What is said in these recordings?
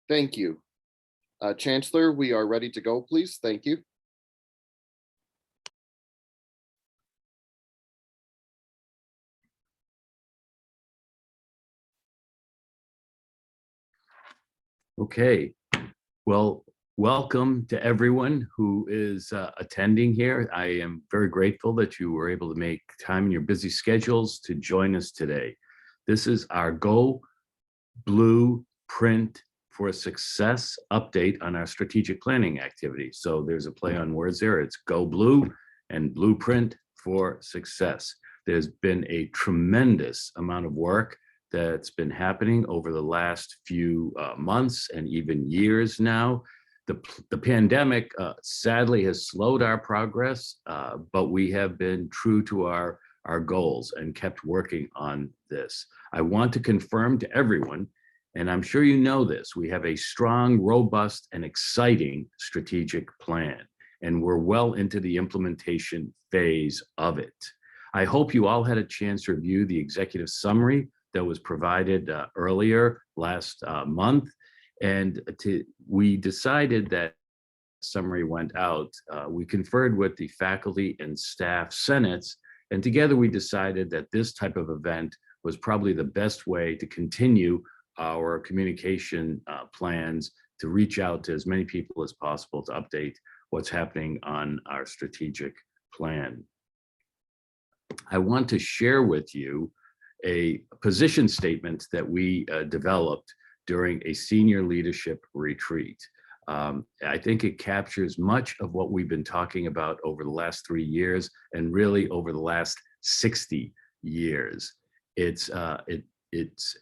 Thank you. Chancellor, we are ready to go, please. Thank you. Okay, well, welcome to everyone who is attending here. I am very grateful that you were able to make time in your busy schedules to join us today. This is our Go Blueprint for Success update on our strategic planning activity. So there's a play on words there. It's Go Blue and Blueprint for Success. There's been a tremendous amount of work that's been happening over the last few months and even years now. The pandemic sadly has slowed our progress, but we have been true to our goals and kept working on this. I want to confirm to everyone, and I'm sure you know this, we have a strong, robust, and exciting strategic plan, and we're well into the implementation phase of it. I hope you all had a chance to review the executive summary that was provided earlier last month. And we decided that summary went out. We conferred with the faculty and staff senates, and together we decided that this type of event was probably the best way to continue our communication plans to reach out to as many people as possible to update what's happening on our strategic plan. I want to share with you a position statement that we developed during a senior leadership retreat. I think it captures much of what we've been talking about over the last 3 years and really over the last 60 years. It's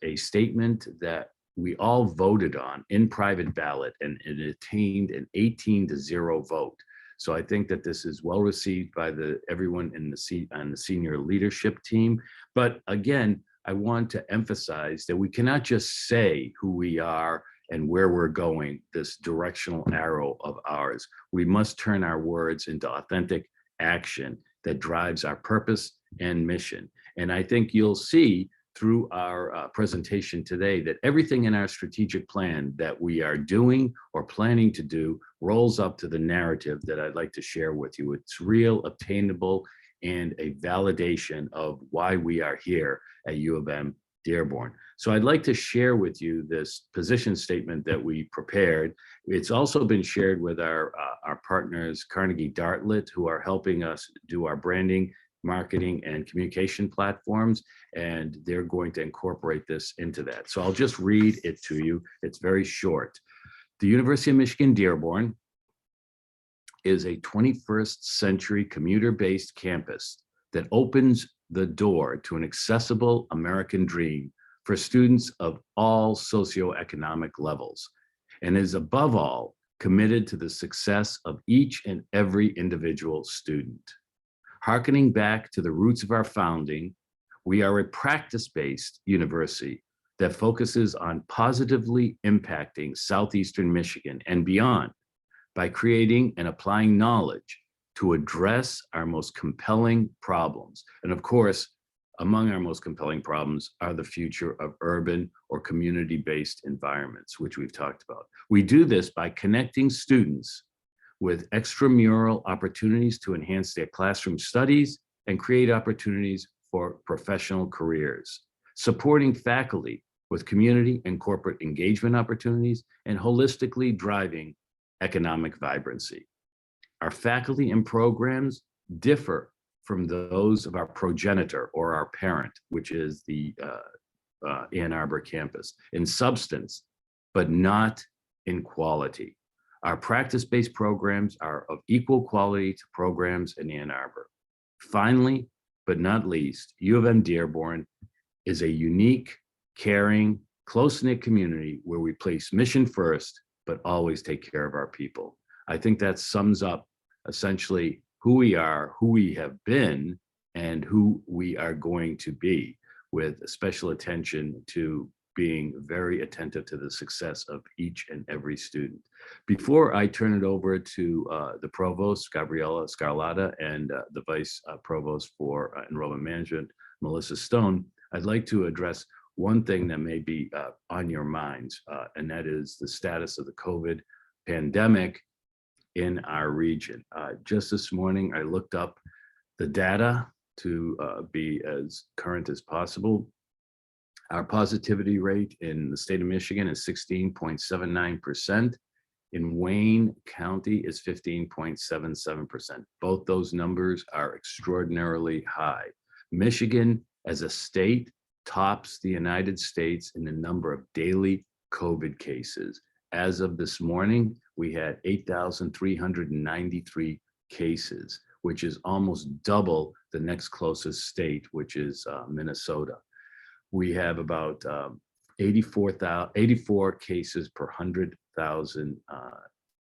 a statement that we all voted on in private ballot, and it attained an 18-0 vote. So I think that this is well received by everyone on the senior leadership team. But again, I want to emphasize that we cannot just say who we are and where we're going, this directional arrow of ours. We must turn our words into authentic action that drives our purpose and mission. And I think you'll see through our presentation today that everything in our strategic plan that we are doing or planning to do rolls up to the narrative that I'd like to share with you. It's real, obtainable, and a validation of why we are here at UM-Dearborn. So I'd like to share with you this position statement that we prepared. It's also been shared with our partners, Carnegie Dartlet, who are helping us do our branding, marketing, and communication platforms, and they're going to incorporate this into that. So I'll just read it to you. It's very short. The University of Michigan-Dearborn is a 21st century commuter-based campus that opens the door to an accessible American dream for students of all socioeconomic levels, and is above all committed to the success of each and every individual student. Harkening back to the roots of our founding, we are a practice-based university that focuses on positively impacting Southeastern Michigan and beyond by creating and applying knowledge to address our most compelling problems. And of course, among our most compelling problems are the future of urban or community-based environments, which we've talked about. We do this by connecting students with extramural opportunities to enhance their classroom studies and create opportunities for professional careers, supporting faculty with community and corporate engagement opportunities, and holistically driving economic vibrancy. Our faculty and programs differ from those of our progenitor or our parent, which is the Ann Arbor campus, in substance, but not in quality. Our practice-based programs are of equal quality to programs in Ann Arbor. Finally, but not least, U of M-Dearborn is a unique, caring, close-knit community where we place mission first, but always take care of our people. I think that sums up essentially who we are, who we have been, and who we are going to be, with special attention to being very attentive to the success of each and every student. Before I turn it over to the Provost, Gabriella Scarlata, and the Vice Provost for Enrollment Management, Melissa Stone, I'd like to address one thing that may be on your minds, and that is the status of the COVID pandemic in our region. Just this morning, I looked up the data to be as current as possible. Our positivity rate in the state of Michigan is 16.79%. In Wayne County is 15.77%. Both those numbers are extraordinarily high. Michigan as a state tops the United States in the number of daily COVID cases. As of this morning, we had 8,393 cases, which is almost double the next closest state, which is Minnesota. We have about 84 cases per 100,000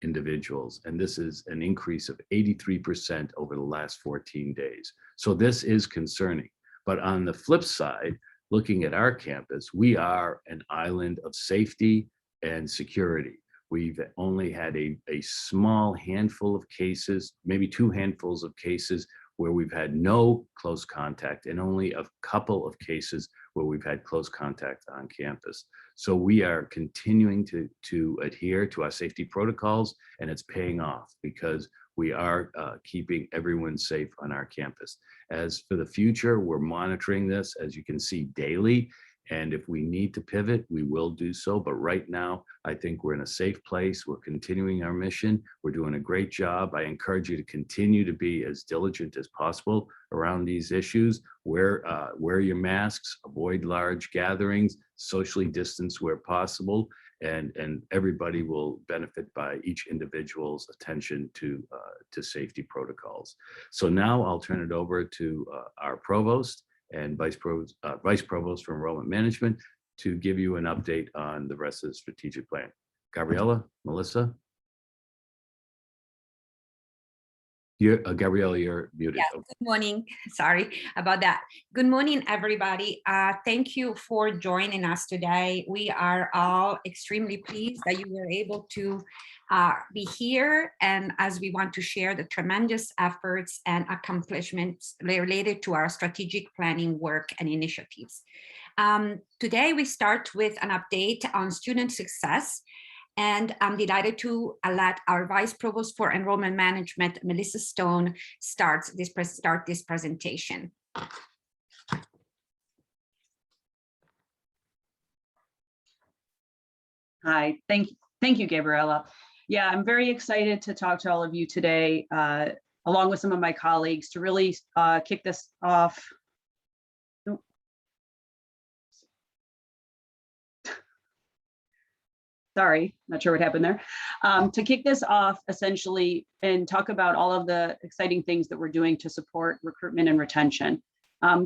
individuals. And this is an increase of 83% over the last 14 days. So this is concerning. But on the flip side, looking at our campus, we are an island of safety and security. We've only had a small handful of cases, maybe 2 handfuls of cases where we've had no close contact, and only a couple of cases where we've had close contact on campus. So we are continuing to adhere to our safety protocols, and it's paying off because we are keeping everyone safe on our campus. As for the future, we're monitoring this, as you can see, daily. And if we need to pivot, we will do so. But right now, I think we're in a safe place. We're continuing our mission. We're doing a great job. I encourage you to continue to be as diligent as possible around these issues. Wear your masks, avoid large gatherings, socially distance where possible, and everybody will benefit by each individual's attention to safety protocols. So now I'll turn it over to our Provost and Vice Provost for Enrollment Management to give you an update on the rest of the strategic plan. Gabriella, Melissa? Gabriella, you're muted. Yeah, good morning. Sorry about that. Good morning, everybody. Thank you for joining us today. We are all extremely pleased that you were able to be here, and as we want to share the tremendous efforts and accomplishments related to our strategic planning work and initiatives. Today, we start with an update on student success. And I'm delighted to let our Vice Provost for Enrollment Management, Melissa Stone, start this presentation. Hi, thank you, Gabriella. Yeah, I'm very excited to talk to all of you today, along with some of my colleagues, to really kick this off. Sorry, not sure what happened there. To kick this off, essentially, and talk about all of the exciting things that we're doing to support recruitment and retention.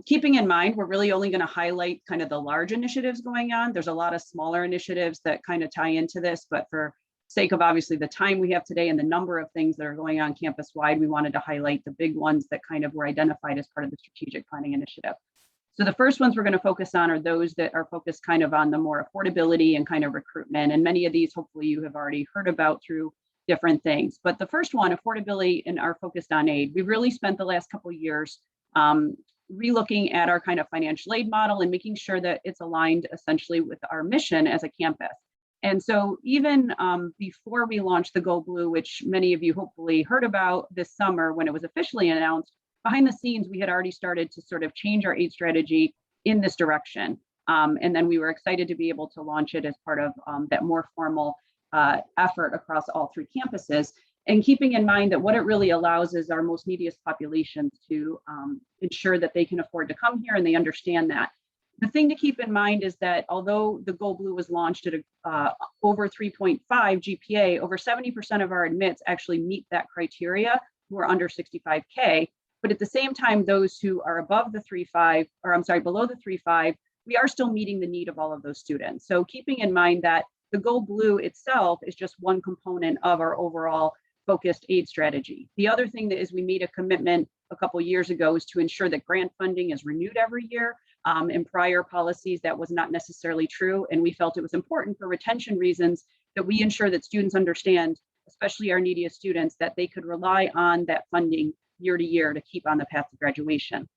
Keeping in mind, we're really only going to highlight kind of the large initiatives going on. There's a lot of smaller initiatives that kind of tie into this, but for sake of obviously the time we have today and the number of things that are going on campus-wide, we wanted to highlight the big ones that kind of were identified as part of the strategic planning initiative. So the first ones we're going to focus on are those that are focused kind of on the more affordability and kind of recruitment. And many of these, hopefully, you have already heard about through different things. But the first one, affordability, and our focused on aid. We've really spent the last couple of years relooking at our kind of financial aid model and making sure that it's aligned essentially with our mission as a campus. And so even before we launched the Go Blue, which many of you hopefully heard about this summer when it was officially announced, behind the scenes, we had already started to sort of change our aid strategy in this direction. And then we were excited to be able to launch it as part of that more formal effort across all 3 campuses. And keeping in mind that what it really allows is our most neediest populations to ensure that they can afford to come here and they understand that. The thing to keep in mind is that although the Go Blue was launched at over 3.5 GPA, over 70% of our admits actually meet that criteria who are under 65K. But at the same time, those who are above the 3.5, or I'm sorry, below the 3.5, we are still meeting the need of all of those students. So keeping in mind that the Go Blue itself is just one component of our overall focused aid strategy. The other thing that is we made a commitment a couple of years ago is to ensure that grant funding is renewed every year. In prior policies, that was not necessarily true. And we felt it was important for retention reasons that we ensure that students understand, especially our neediest students, that they could rely on that funding year to year to keep on the path to graduation.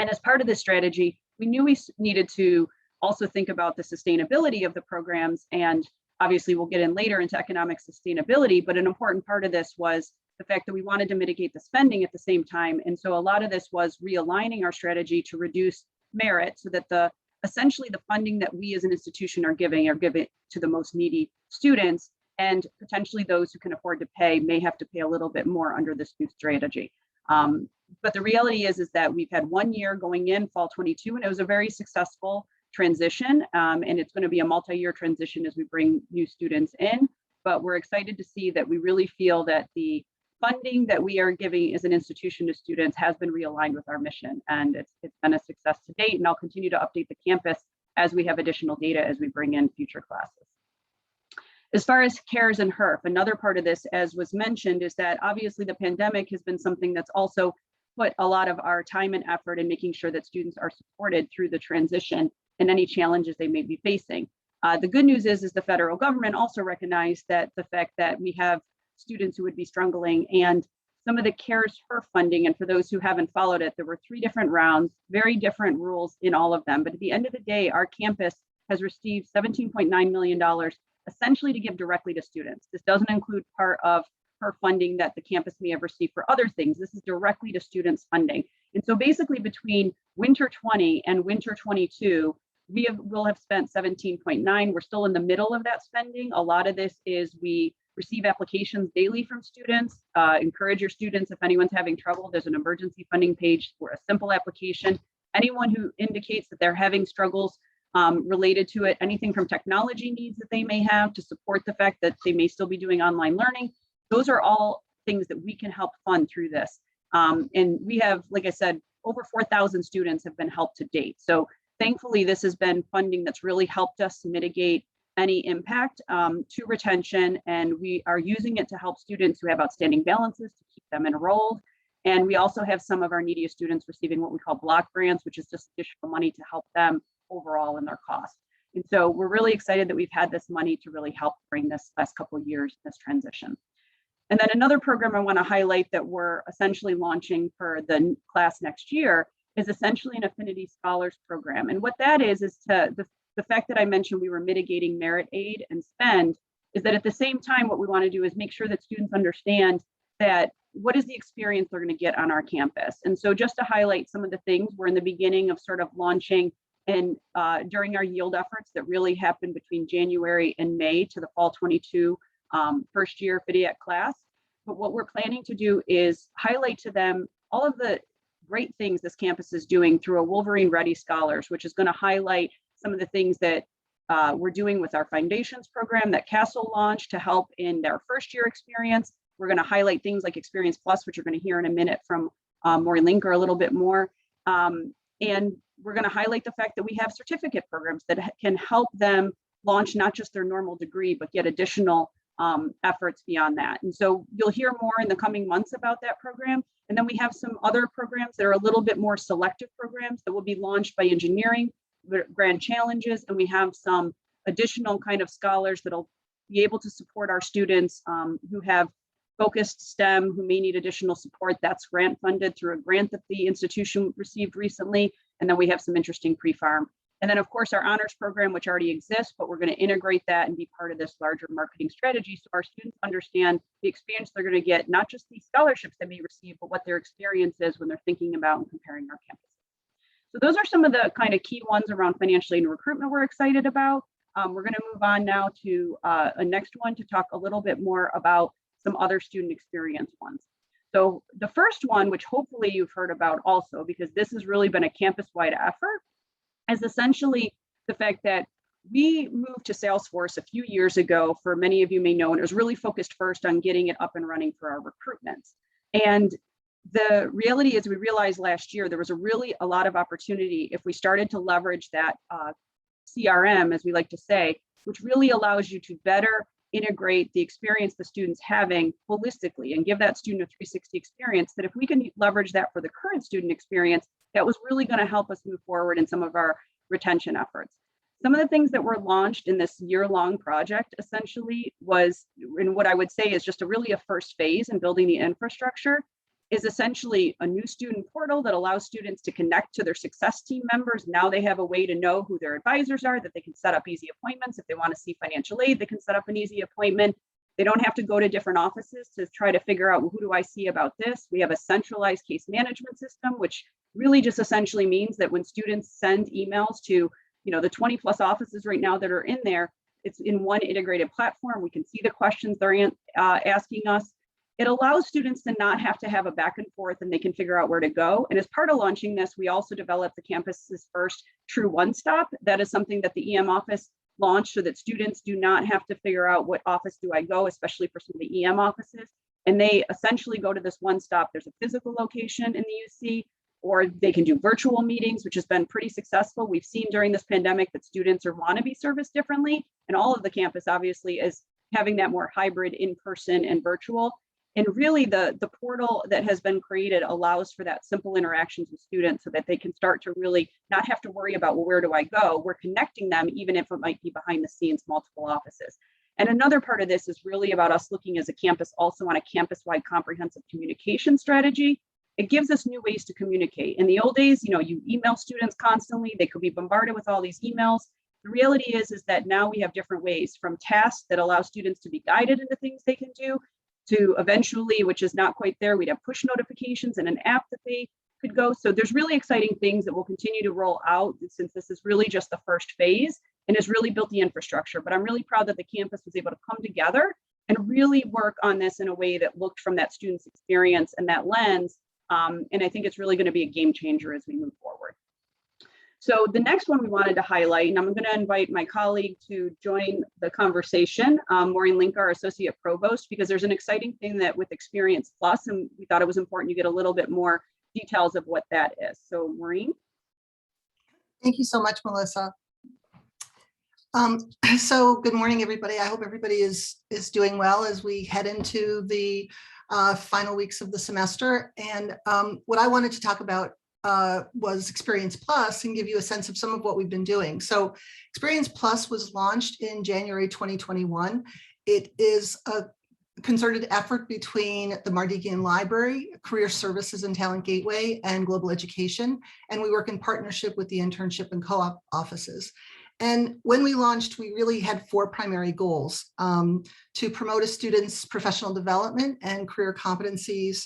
And as part of this strategy, we knew we needed to also think about the sustainability of the programs. And obviously we'll get in later into economic sustainability, but an important part of this was the fact that we wanted to mitigate the spending at the same time. And so a lot of this was realigning our strategy to reduce merit so that essentially the funding that we as an institution are giving to the most needy students, and potentially those who can afford to pay may have to pay a little bit more under this new strategy. But the reality is that we've had 1 year going in fall 22, and it was a very successful transition. And it's going to be a multi-year transition as we bring new students in. But we're excited to see that we really feel that the funding that we are giving as an institution to students has been realigned with our mission. And it's been a success to date. And I'll continue to update the campus as we have additional data as we bring in future classes. As far as CARES and HERF, another part of this, as was mentioned, is that obviously the pandemic has been something that's also put a lot of our time and effort in making sure that students are supported through the transition and any challenges they may be facing. The good news is the federal government also recognized that the fact that we have students who would be struggling, and some of the CARES HERF funding, and for those who haven't followed it, there were 3 different rounds, very different rules in all of them. But at the end of the day, our campus has received $17.9 million essentially to give directly to students. This doesn't include part of HERF funding that the campus may have received for other things. This is directly to students funding. And so basically between winter 20 and winter 22, we'll have spent 17.9. We're still in the middle of that spending. A lot of this is we receive applications daily from students. Encourage your students, if anyone's having trouble, there's an emergency funding page for a simple application. Anyone who indicates that they're having struggles related to it, anything from technology needs that they may have to support the fact that they may still be doing online learning, those are all things that we can help fund through this. And we have, like I said, over 4,000 students have been helped to date. So thankfully, this has been funding that's really helped us mitigate any impact to retention, and we are using it to help students who have outstanding balances to keep them enrolled. And we also have some of our neediest students receiving what we call block grants, which is just additional money to help them overall in their costs. And so we're really excited that we've had this money to really help bring this last couple of years, this transition. And then another program I want to highlight that we're essentially launching for the class next year is essentially an Affinity Scholars Program. And what that is the fact that I mentioned we were mitigating merit aid and spend is that at the same time, what we want to do is make sure that students understand that what is the experience they're going to get on our campus. And so just to highlight some of the things, we're in the beginning of sort of launching and during our yield efforts that really happened between January and May to the fall 22 first year FIDIAC class. But what we're planning to do is highlight to them all of the great things this campus is doing through a Wolverine Ready Scholars, which is going to highlight some of the things that we're doing with our foundations program that Castle launched to help in their first year experience. We're going to highlight things like Experience Plus, which you're going to hear in a minute from Maureen Linker a little bit more. And we're going to highlight the fact that we have certificate programs that can help them launch not just their normal degree, but get additional efforts beyond that. And so you'll hear more in the coming months about that program. And then we have some other programs that are a little bit more selective programs that will be launched by engineering, grand challenges, and we have some additional kind of scholars that'll be able to support our students who have focused STEM, who may need additional support. That's grant funded through a grant that the institution received recently. And then we have some interesting pre-farm. And then of course our honors program, which already exists, but we're going to integrate that and be part of this larger marketing strategy so our students understand the experience they're going to get, not just the scholarships they may receive, but what their experience is when they're thinking about and comparing our campus. So those are some of the kind of key ones around financial aid and recruitment we're excited about. We're going to move on now to a next one to talk a little bit more about some other student experience ones. So the first one, which hopefully you've heard about also, because this has really been a campus-wide effort, is essentially the fact that we moved to Salesforce a few years ago, for many of you may know, and it was really focused first on getting it up and running for our recruitments. And the reality is we realized last year there was a lot of opportunity if we started to leverage that CRM, as we like to say, which really allows you to better integrate the experience the student's having holistically and give that student a 360 experience, that if we can leverage that for the current student experience, that was really going to help us move forward in some of our retention efforts. Some of the things that were launched in this year-long project essentially was, and what I would say is just really a first phase in building the infrastructure, is essentially a new student portal that allows students to connect to their success team members. Now they have a way to know who their advisors are, that they can set up easy appointments. If they want to see financial aid, they can set up an easy appointment. They don't have to go to different offices to try to figure out, well, who do I see about this? We have a centralized case management system, which really just essentially means that when students send emails to, the 20+ offices right now that are in there, it's in one integrated platform. We can see the questions they're asking us. It allows students to not have to have a back and forth, and they can figure out where to go. And as part of launching this, we also developed the campus's first true one-stop. That is something that the EM office launched so that students do not have to figure out what office do I go, especially for some of the EM offices. And they essentially go to this one-stop. There's a physical location in the UC, or they can do virtual meetings, which has been pretty successful. We've seen during this pandemic that students want to be serviced differently. And all of the campus obviously is having that more hybrid in-person and virtual. And really the portal that has been created allows for that simple interactions with students so that they can start to really not have to worry about, well, where do I go? We're connecting them, even if it might be behind the scenes, multiple offices. And another part of this is really about us looking as a campus also on a campus-wide comprehensive communication strategy. It gives us new ways to communicate. In the old days, you email students constantly. They could be bombarded with all these emails. The reality is that now we have different ways, from tasks that allow students to be guided into things they can do, to eventually, which is not quite there, we'd have push notifications and an app that they could go. So there's really exciting things that will continue to roll out, since this is really just the first phase and has really built the infrastructure. But I'm really proud that the campus was able to come together and really work on this in a way that looked from that student's experience and that lens. And I think it's really going to be a game changer as we move forward. So the next one we wanted to highlight, and I'm going to invite my colleague to join the conversation, Maureen Link, our Associate Provost, because there's an exciting thing that with Experience Plus, and we thought it was important you get a little bit more details of what that is. So Maureen. Thank you so much, Melissa. So good morning, everybody. I hope everybody is doing well as we head into the final weeks of the semester. And what I wanted to talk about was Experience Plus and give you a sense of some of what we've been doing. So Experience Plus was launched in January 2021. It is a concerted effort between the Mardigian Library, Career Services and Talent Gateway, and Global Education. And we work in partnership with the internship and co-op offices. And when we launched, we really had 4 primary goals: to promote a student's professional development and career competencies,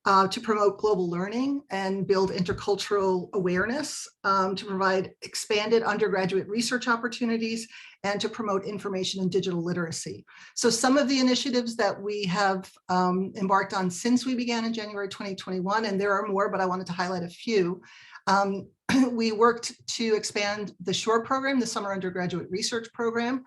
to promote global learning and build intercultural awareness, to provide expanded undergraduate research opportunities, and to promote information and digital literacy. So some of the initiatives that we have embarked on since we began in January 2021, and there are more, but I wanted to highlight a few. We worked to expand the SHORE program, the Summer Undergraduate Research Program,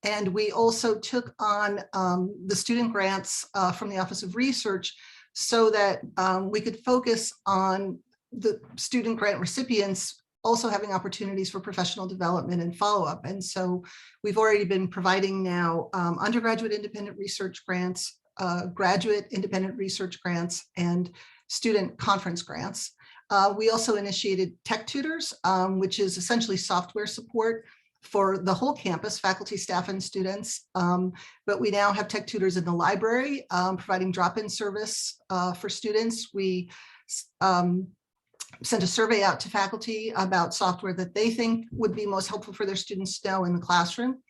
and we also took on the student grants from the Office of Research so that we could focus on the student grant recipients also having opportunities for professional development and follow-up. And so we've already been providing now undergraduate independent research grants, graduate independent research grants, and student conference grants. We also initiated Tech Tutors, which is essentially software support for the whole campus, faculty, staff, and students. But we now have Tech Tutors in the library, providing drop-in service for students. We sent a survey out to faculty about software that they think would be most helpful for their students to know in the classroom.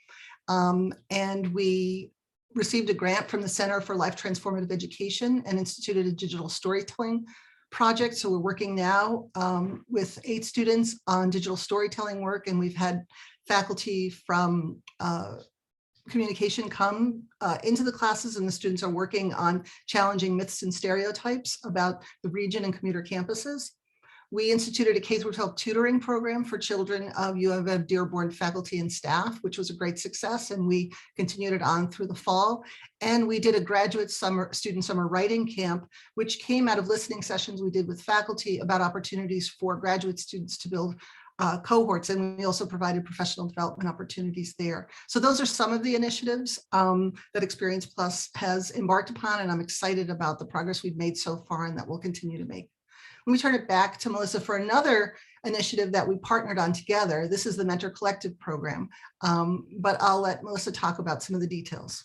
And we received a grant from the Center for Life Transformative Education and instituted a digital storytelling project. So we're working now with 8 students on digital storytelling work, and we've had faculty from communication come into the classes, and the students are working on challenging myths and stereotypes about the region and commuter campuses. We instituted a K-12 tutoring program for children of UM-Dearborn faculty and staff, which was a great success, and we continued it on through the fall. And we did a graduate student summer writing camp, which came out of listening sessions we did with faculty about opportunities for graduate students to build cohorts, and we also provided professional development opportunities there. So those are some of the initiatives that Experience Plus has embarked upon, and I'm excited about the progress we've made so far and that we'll continue to make. Let me turn it back to Melissa for another initiative that we partnered on together. This is the Mentor Collective program, but I'll let Melissa talk about some of the details.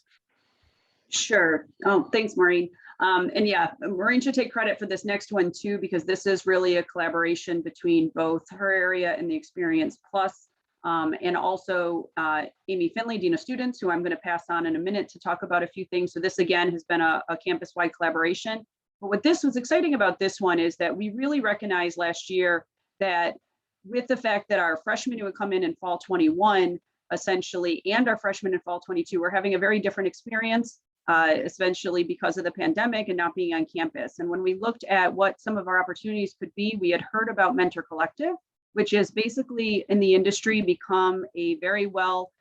Sure. Oh, thanks, Maureen. And yeah, Maureen should take credit for this next one too, because this is really a collaboration between both her area and the Experience Plus, and also Amy Finley, Dean of Students, who I'm going to pass on in a minute to talk about a few things. So this again has been a campus-wide collaboration. But what this was exciting about this one is that we really recognized last year that with the fact that our freshmen who would come in fall 21, essentially, and our freshmen in fall 22, we're having a very different experience, essentially because of the pandemic and not being on campus. And when we looked at what some of our opportunities could be, we had heard about Mentor Collective, which is basically in the industry become a very well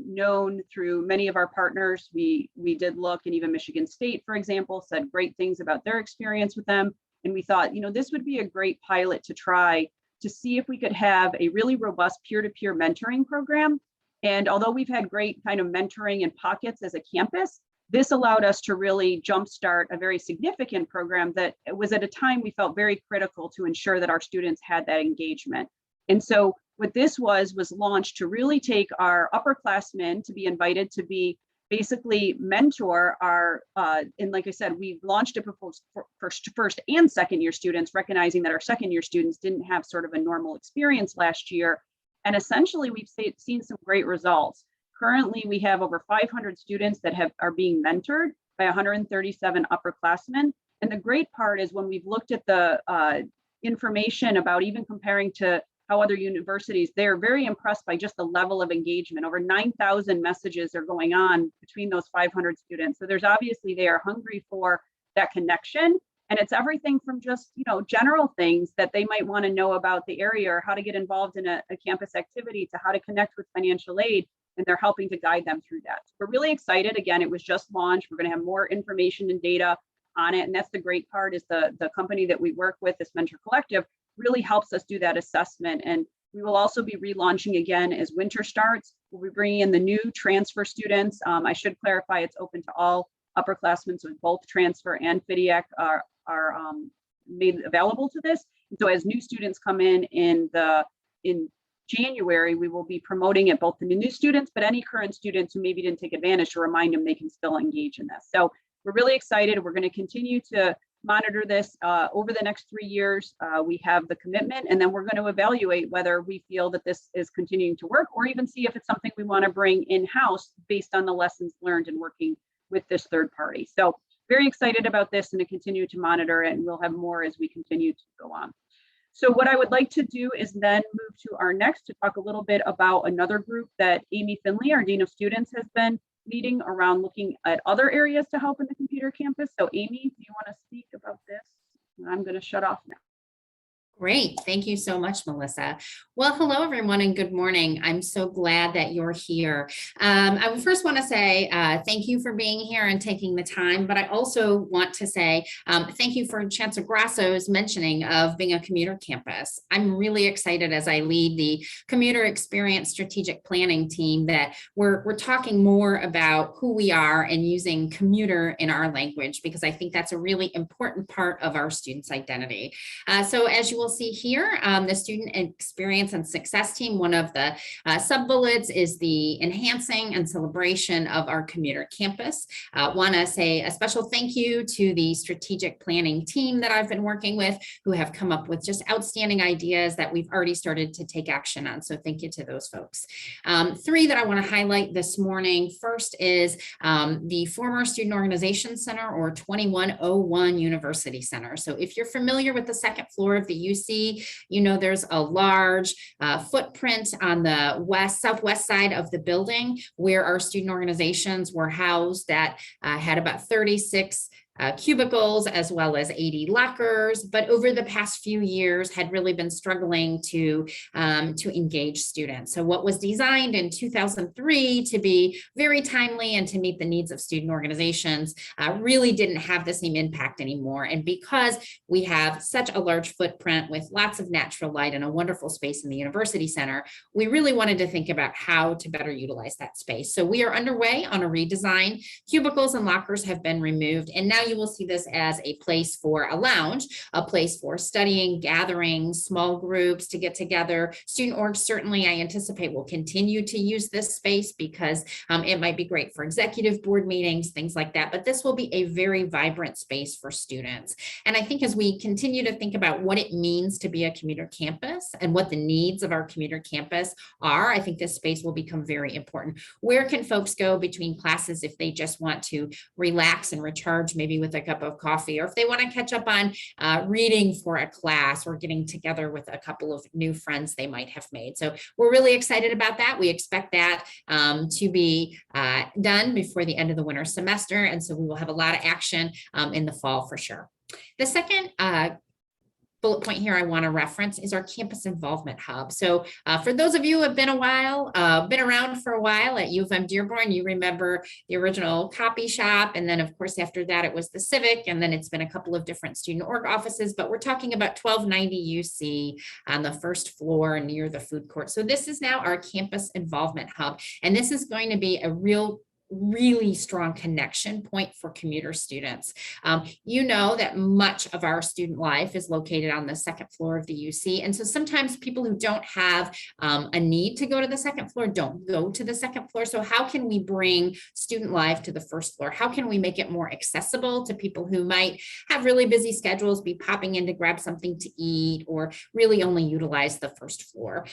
known through many of our partners. We did look, and even Michigan State, for example, said great things about their experience with them. And we thought, this would be a great pilot to try to see if we could have a really robust peer-to-peer mentoring program. And although we've had great kind of mentoring in pockets as a campus, this allowed us to really jumpstart a very significant program that was at a time we felt very critical to ensure that our students had that engagement. And so what this was launched to really take our upperclassmen to be invited to be basically mentor our, and like I said, we've launched it for first and second year students, recognizing that our second year students didn't have sort of a normal experience last year. And essentially we've seen some great results. Currently, we have over 500 students that are being mentored by 137 upperclassmen. And the great part is when we've looked at the information about even comparing to how other universities, they're very impressed by just the level of engagement. Over 9,000 messages are going on between those 500 students. So there's obviously, they are hungry for that connection. And it's everything from just, general things that they might want to know about the area or how to get involved in a campus activity to how to connect with financial aid. And they're helping to guide them through that. So we're really excited. Again, it was just launched. We're going to have more information and data on it. And that's the great part is the company that we work with, this Mentor Collective, really helps us do that assessment. And we will also be relaunching again as winter starts. We'll be bringing in the new transfer students. I should clarify it's open to all upperclassmen, so both transfer and FIDIAC are made available to this. And so as new students come in January, we will be promoting it both to the new students, but any current students who maybe didn't take advantage to remind them they can still engage in this. So we're really excited. We're going to continue to monitor this over the next 3 years. We have the commitment, and then we're going to evaluate whether we feel that this is continuing to work or even see if it's something we want to bring in-house based on the lessons learned in working with this third party. So very excited about this and to continue to monitor it, and we'll have more as we continue to go on. So what I would like to do is then move to our next to talk a little bit about another group that Amy Finley, our Dean of Students, has been leading around looking at other areas to help in the computer campus. So Amy, do you want to speak about this? And I'm going to shut off now. Great. Thank you so much, Melissa. Well, hello, everyone, and good morning. I'm so glad that you're here. I would first want to say thank you for being here and taking the time, but I also want to say thank you for Chancellor Grasso's mentioning of being a commuter campus. I'm really excited as I lead the Commuter Experience Strategic Planning team that we're talking more about who we are and using commuter in our language, because I think that's a really important part of our students' identity. So as you will see here, the Student Experience and Success team, one of the sub-bullets is the enhancing and celebration of our commuter campus. Want to say a special thank you to the strategic planning team that I've been working with, who have come up with just outstanding ideas that we've already started to take action on. So thank you to those folks. Three that I want to highlight this morning. First is the former Student Organization Center, or 2101 University Center. So if you're familiar with the second floor of the UC, there's a large footprint on the southwest side of the building where our student organizations were housed that had about 36 cubicles as well as 80 lockers, but over the past few years had really been struggling to engage students. So what was designed in 2003 to be very timely and to meet the needs of student organizations really didn't have the same impact anymore. And because we have such a large footprint with lots of natural light and a wonderful space in the University Center, we really wanted to think about how to better utilize that space. So we are underway on a redesign. Cubicles and lockers have been removed, and now you will see this as a place for a lounge, a place for studying, gatherings, small groups to get together. Student orgs, certainly I anticipate will continue to use this space because it might be great for executive board meetings, things like that, but this will be a very vibrant space for students. And I think as we continue to think about what it means to be a commuter campus and what the needs of our commuter campus are, I think this space will become very important. Where can folks go between classes if they just want to relax and recharge, maybe with a cup of coffee, or if they want to catch up on reading for a class or getting together with a couple of new friends they might have made. So we're really excited about that. We expect that to be done before the end of the winter semester. And so we will have a lot of action in the fall for sure. The second bullet point here I want to reference is our campus involvement hub. So for those of you who have been around for a while at UM-Dearborn, you remember the original copy shop. And then of course, after that, it was the Civic. And then it's been a couple of different student org offices, but we're talking about 1290 UC on the first floor near the food court. So this is now our campus involvement hub. And this is going to be a really strong connection point for commuter students. You know that much of our student life is located on the second floor of the UC. And so sometimes people who don't have a need to go to the second floor don't go to the second floor. So how can we bring student life to the first floor? How can we make it more accessible to people who might have really busy schedules, be popping in to grab something to eat, or really only utilize the first floor?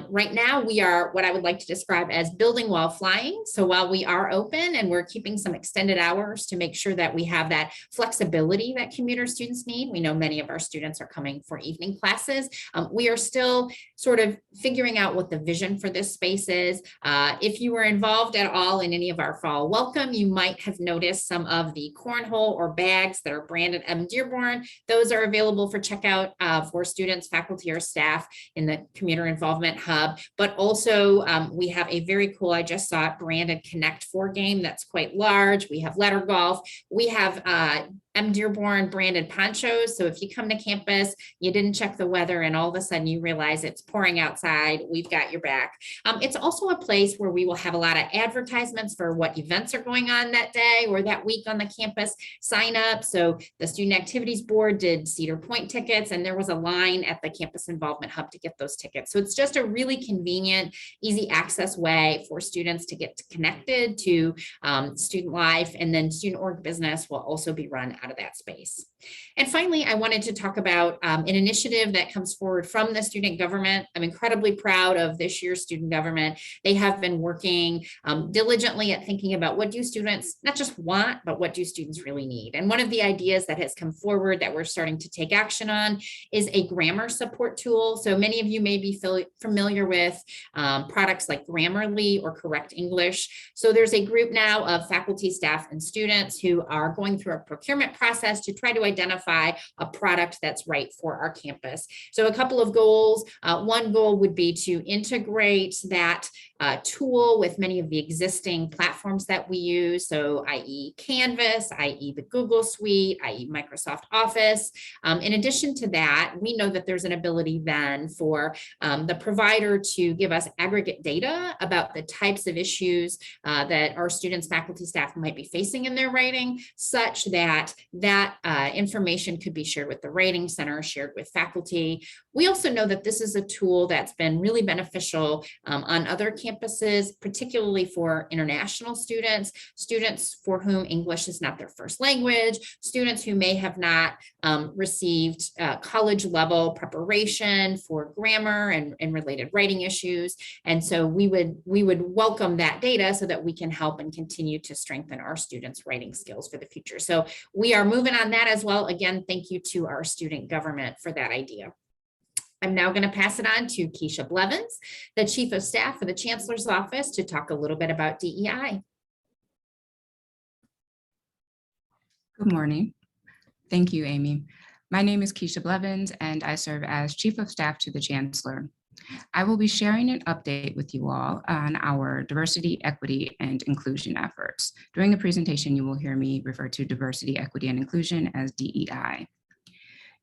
Right now, we are what I would like to describe as building while flying. So while we are open, and we're keeping some extended hours to make sure that we have that flexibility that commuter students need. We know many of our students are coming for evening classes. We are still sort of figuring out what the vision for this space is. If you were involved at all in any of our fall welcome, you might have noticed some of the cornhole or bags that are branded UM-Dearborn. Those are available for checkout for students, faculty, or staff in the commuter involvement hub. But also we have a very cool, I just saw it, branded Connect 4 game that's quite large. We have letter golf. We have UM-Dearborn branded ponchos. So if you come to campus, you didn't check the weather and all of a sudden you realize it's pouring outside, we've got your back. It's also a place where we will have a lot of advertisements for what events are going on that day or that week on the campus. Sign up. So the Student Activities Board did Cedar Point tickets, and there was a line at the Campus Involvement Hub to get those tickets. So it's just a really convenient, easy access way for students to get connected to student life, and then student org business will also be run out of that space. And finally, I wanted to talk about an initiative that comes forward from the student government. I'm incredibly proud of this year's student government. They have been working diligently at thinking about what do students not just want, but what do students really need. And one of the ideas that has come forward that we're starting to take action on is a grammar support tool. So many of you may be familiar with products like Grammarly or Correct English. So there's a group now of faculty, staff, and students who are going through a procurement process to try to identify a product that's right for our campus. So a couple of goals. One goal would be to integrate that tool with many of the existing platforms that we use. So i.e. Canvas, i.e. the Google Suite, i.e. Microsoft Office. In addition to that, we know that there's an ability then for the provider to give us aggregate data about the types of issues that our students, faculty, staff might be facing in their writing, such that that information could be shared with the Writing Center, shared with faculty. We also know that this is a tool that's been really beneficial on other campuses, particularly for international students, students for whom English is not their first language, students who may have not received college level preparation for grammar and related writing issues. And so we would welcome that data so that we can help and continue to strengthen our students' writing skills for the future. So we are moving on that as well. Again, thank you to our student government for that idea. I'm now going to pass it on to Keisha Blevins, the Chief of Staff for the Chancellor's Office, to talk a little bit about DEI. Good morning. Thank you, Amy. My name is Keisha Blevins, and I serve as Chief of Staff to the Chancellor. I will be sharing an update with you all on our diversity, equity, and inclusion efforts. During the presentation, you will hear me refer to diversity, equity, and inclusion as DEI.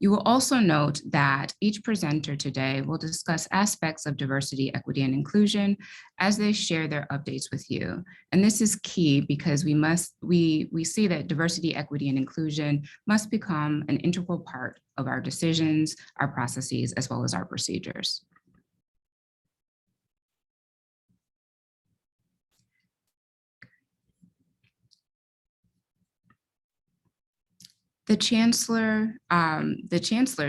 You will also note that each presenter today will discuss aspects of diversity, equity, and inclusion as they share their updates with you. And this is key because we see that diversity, equity, and inclusion must become an integral part of our decisions, our processes, as well as our procedures. The Chancellor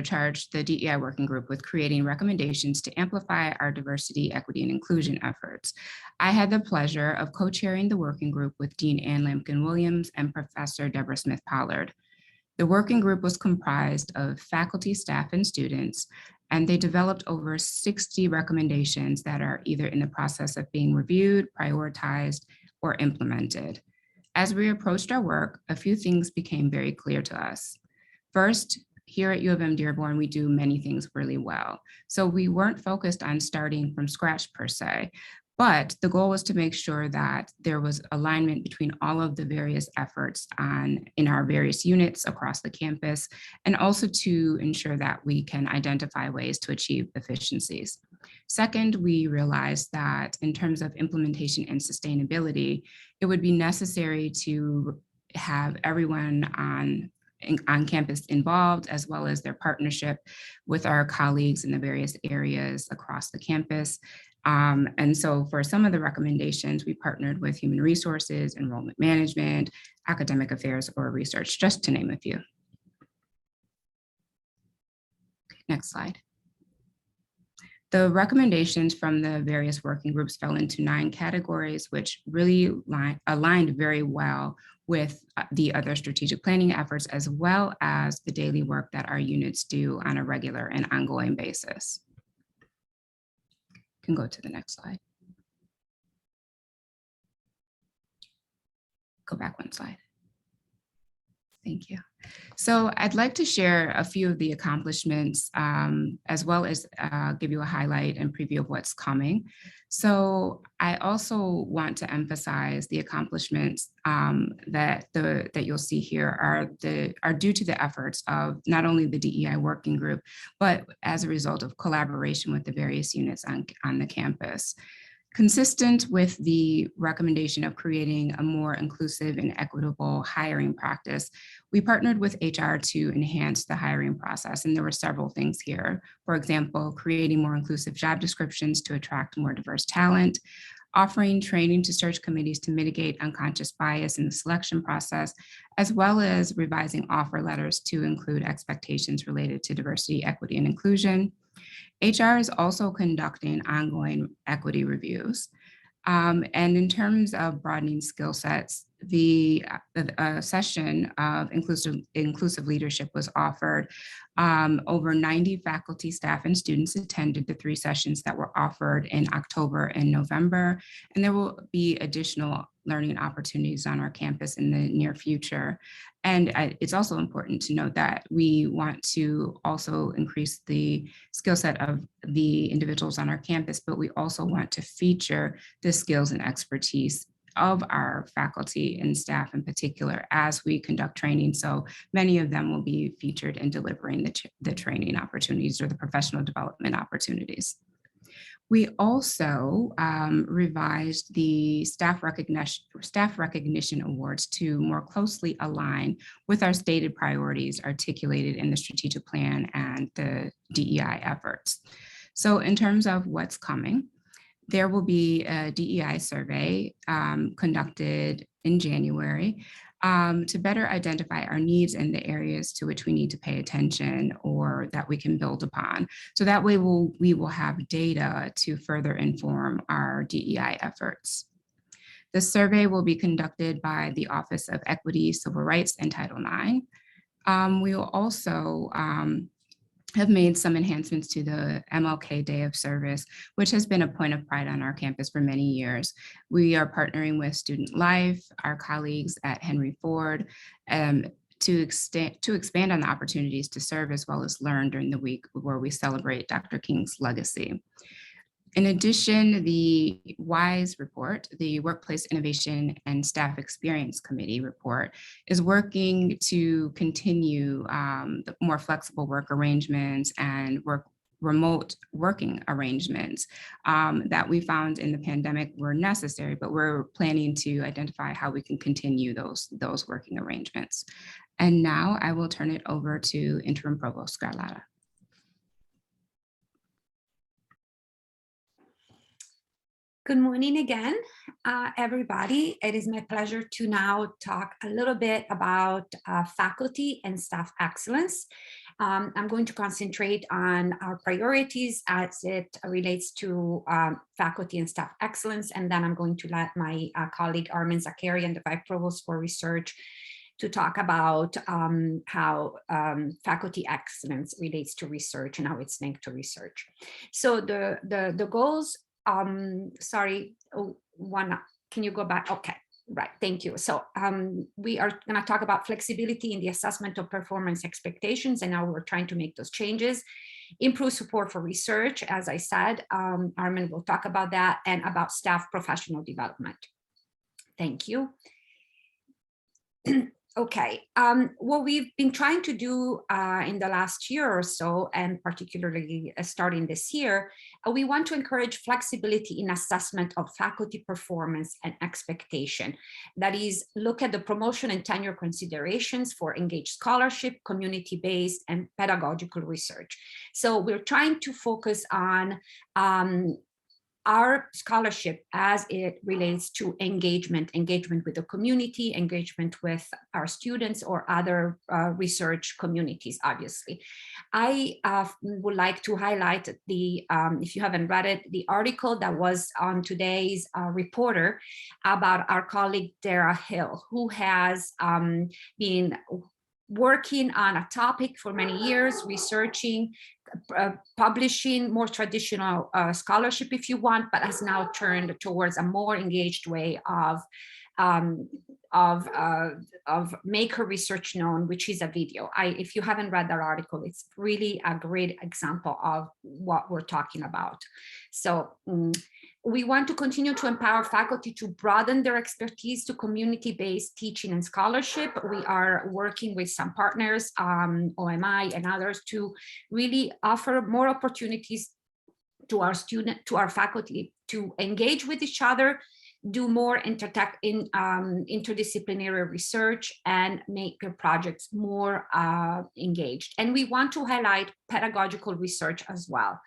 charged the DEI Working Group with creating recommendations to amplify our diversity, equity, and inclusion efforts. I had the pleasure of co-chairing the working group with Dean Ann Lampkin-Williams and Professor Deborah Smith-Pollard. The working group was comprised of faculty, staff, and students, and they developed over 60 recommendations that are either in the process of being reviewed, prioritized, or implemented. As we approached our work, a few things became very clear to us. First, here at UM-Dearborn, we do many things really well. So we weren't focused on starting from scratch per se, but the goal was to make sure that there was alignment between all of the various efforts in our various units across the campus, and also to ensure that we can identify ways to achieve efficiencies. Second, we realized that in terms of implementation and sustainability, it would be necessary to have everyone on campus involved, as well as their partnership with our colleagues in the various areas across the campus. And so for some of the recommendations, we partnered with human resources, enrollment management, academic affairs, or research, just to name a few. Next slide. The recommendations from the various working groups fell into 9 categories, which really aligned very well with the other strategic planning efforts, as well as the daily work that our units do on a regular and ongoing basis. You can go to the next slide. Go back one slide. Thank you. So I'd like to share a few of the accomplishments, as well as give you a highlight and preview of what's coming. So I also want to emphasize the accomplishments that you'll see here are due to the efforts of not only the DEI working group, but as a result of collaboration with the various units on the campus. Consistent with the recommendation of creating a more inclusive and equitable hiring practice, we partnered with HR to enhance the hiring process, and there were several things here. For example, creating more inclusive job descriptions to attract more diverse talent, offering training to search committees to mitigate unconscious bias in the selection process, as well as revising offer letters to include expectations related to diversity, equity, and inclusion. HR is also conducting ongoing equity reviews. And in terms of broadening skill sets, the session of inclusive leadership was offered. Over 90 faculty, staff, and students attended the 3 sessions that were offered in October and November, and there will be additional learning opportunities on our campus in the near future. And it's also important to note that we want to also increase the skill set of the individuals on our campus, but we also want to feature the skills and expertise of our faculty and staff in particular as we conduct training. So many of them will be featured in delivering the training opportunities or the professional development opportunities. We also revised the staff recognition awards to more closely align with our stated priorities articulated in the strategic plan and the DEI efforts. So in terms of what's coming, there will be a DEI survey conducted in January to better identify our needs and the areas to which we need to pay attention or that we can build upon. So that way we will have data to further inform our DEI efforts. The survey will be conducted by the Office of Equity, Civil Rights, and Title IX. We will also have made some enhancements to the Mlk Day of Service, which has been a point of pride on our campus for many years. We are partnering with Student Life, our colleagues at Henry Ford, to expand on the opportunities to serve as well as learn during the week where we celebrate Dr. King's legacy. In addition, the WISE report, the Workplace Innovation and Staff Experience Committee report, is working to continue the more flexible work arrangements and remote working arrangements that we found in the pandemic were necessary, but we're planning to identify how we can continue those working arrangements. And now I will turn it over to Interim Provost Scarlata. Good morning again, everybody. It is my pleasure to now talk a little bit about faculty and staff excellence. I'm going to concentrate on our priorities as it relates to faculty and staff excellence, and then I'm going to let my colleague Armin Zakari and the Vice Provost for Research to talk about how faculty excellence relates to research and how it's linked to research. So the goals, sorry, can you go back? Okay, right, thank you. So we are going to talk about flexibility in the assessment of performance expectations, and now we're trying to make those changes. Improve support for research, as I said, Armin will talk about that, and about staff professional development. Thank you. Okay, what we've been trying to do in the last year or so, and particularly starting this year, we want to encourage flexibility in assessment of faculty performance and expectation. That is, look at the promotion and tenure considerations for engaged scholarship, community-based, and pedagogical research. So we're trying to focus on our scholarship as it relates to engagement with the community, engagement with our students or other research communities, obviously. I would like to highlight the, if you haven't read it, the article that was on today's Reporter about our colleague Dara Hill, who has been working on a topic for many years, researching, publishing more traditional scholarship, if you want, but has now turned towards a more engaged way of make her research known, which is a video. If you haven't read that article, it's really a great example of what we're talking about. So we want to continue to empower faculty to broaden their expertise to community-based teaching and scholarship. We are working with some partners, OMI and others, to really offer more opportunities to our faculty to engage with each other, do more interdisciplinary research, and make their projects more engaged. And we want to highlight pedagogical research as well.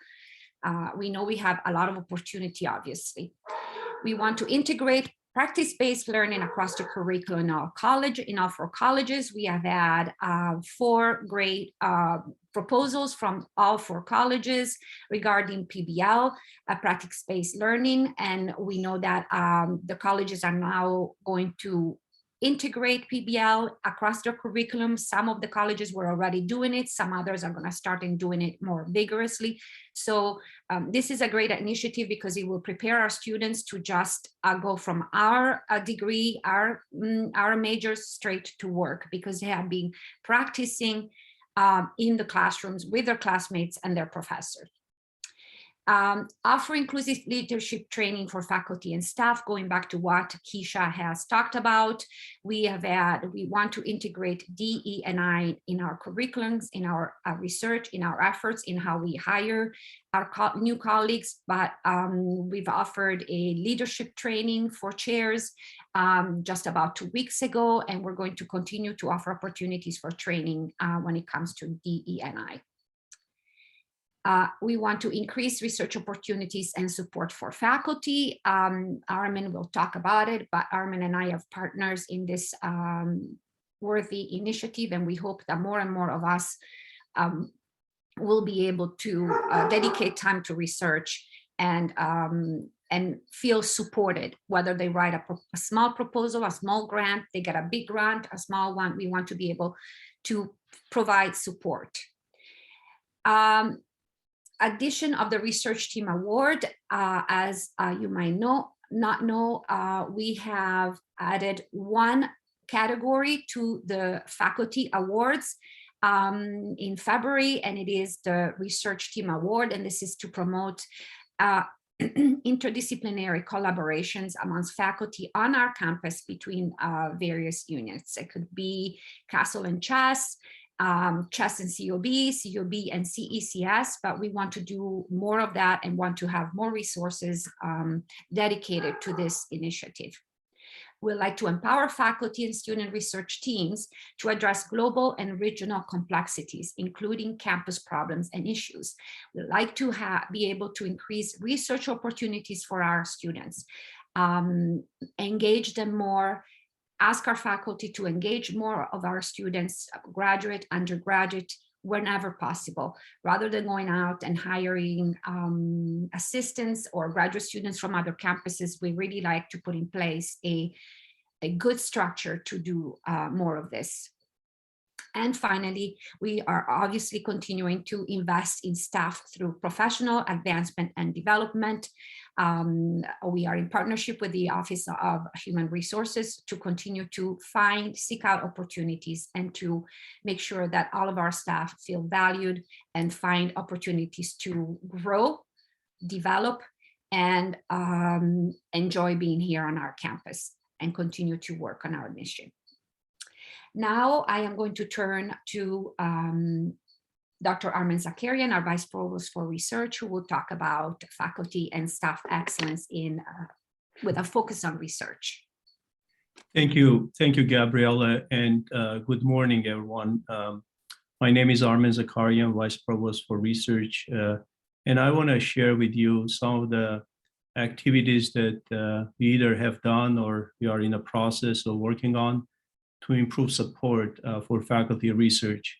We know we have a lot of opportunity, obviously. We want to integrate practice-based learning across the curriculum in our college. In all 4 colleges, we have had 4 great proposals from all 4 colleges regarding PBL, practice-based learning. And we know that the colleges are now going to integrate PBL across their curriculum. Some of the colleges were already doing it. Some others are going to start doing it more vigorously. So this is a great initiative because it will prepare our students to just go from our degree, our majors, straight to work, because they have been practicing in the classrooms with their classmates and their professors. Offer inclusive leadership training for faculty and staff, going back to what Keisha has talked about. We want to integrate DE&I in our curriculums, in our research, in our efforts, in how we hire our new colleagues, but we've offered a leadership training for chairs just about 2 weeks ago, and we're going to continue to offer opportunities for training when it comes to DE&I. We want to increase research opportunities and support for faculty. Armin will talk about it, but Armin and I have partners in this worthy initiative, and we hope that more and more of us will be able to dedicate time to research and feel supported, whether they write a small proposal, a small grant, they get a big grant, a small one. We want to be able to provide support. Addition of the research team award, as you might not know, we have added 1 category to the faculty awards in February, and it is the research team award, and this is to promote interdisciplinary collaborations amongst faculty on our campus between various units. It could be Castle and Chess, Chess and COB, COB and CECS, but we want to do more of that and want to have more resources dedicated to this initiative. We'd like to empower faculty and student research teams to address global and regional complexities, including campus problems and issues. We'd like to be able to increase research opportunities for our students, engage them more, ask our faculty to engage more of our students, graduate, undergraduate, whenever possible, rather than going out and hiring assistants or graduate students from other campuses. We really like to put in place a good structure to do more of this. And finally, we are obviously continuing to invest in staff through professional advancement and development. We are in partnership with the Office of Human Resources to continue to seek out opportunities and to make sure that all of our staff feel valued and find opportunities to grow, develop, and enjoy being here on our campus and continue to work on our mission. Now I am going to turn to Dr. Armen Zakarian, our Vice Provost for Research, who will talk about faculty and staff excellence with a focus on research. Thank you, Gabriella, and good morning, everyone. My name is Armen Zakarian, Vice Provost for Research, and I want to share with you some of the activities that we either have done or we are in the process of working on to improve support for faculty research.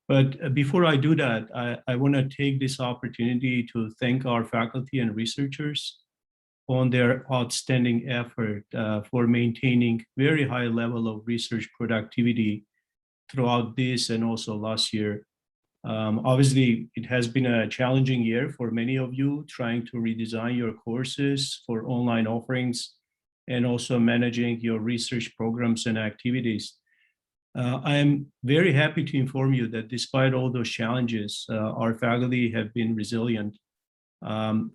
But before I do that, I want to take this opportunity to thank our faculty and researchers on their outstanding effort for maintaining very high level of research productivity throughout this and also last year. Obviously, it has been a challenging year for many of you trying to redesign your courses for online offerings and also managing your research programs and activities. I am very happy to inform you that despite all those challenges, our faculty have been resilient.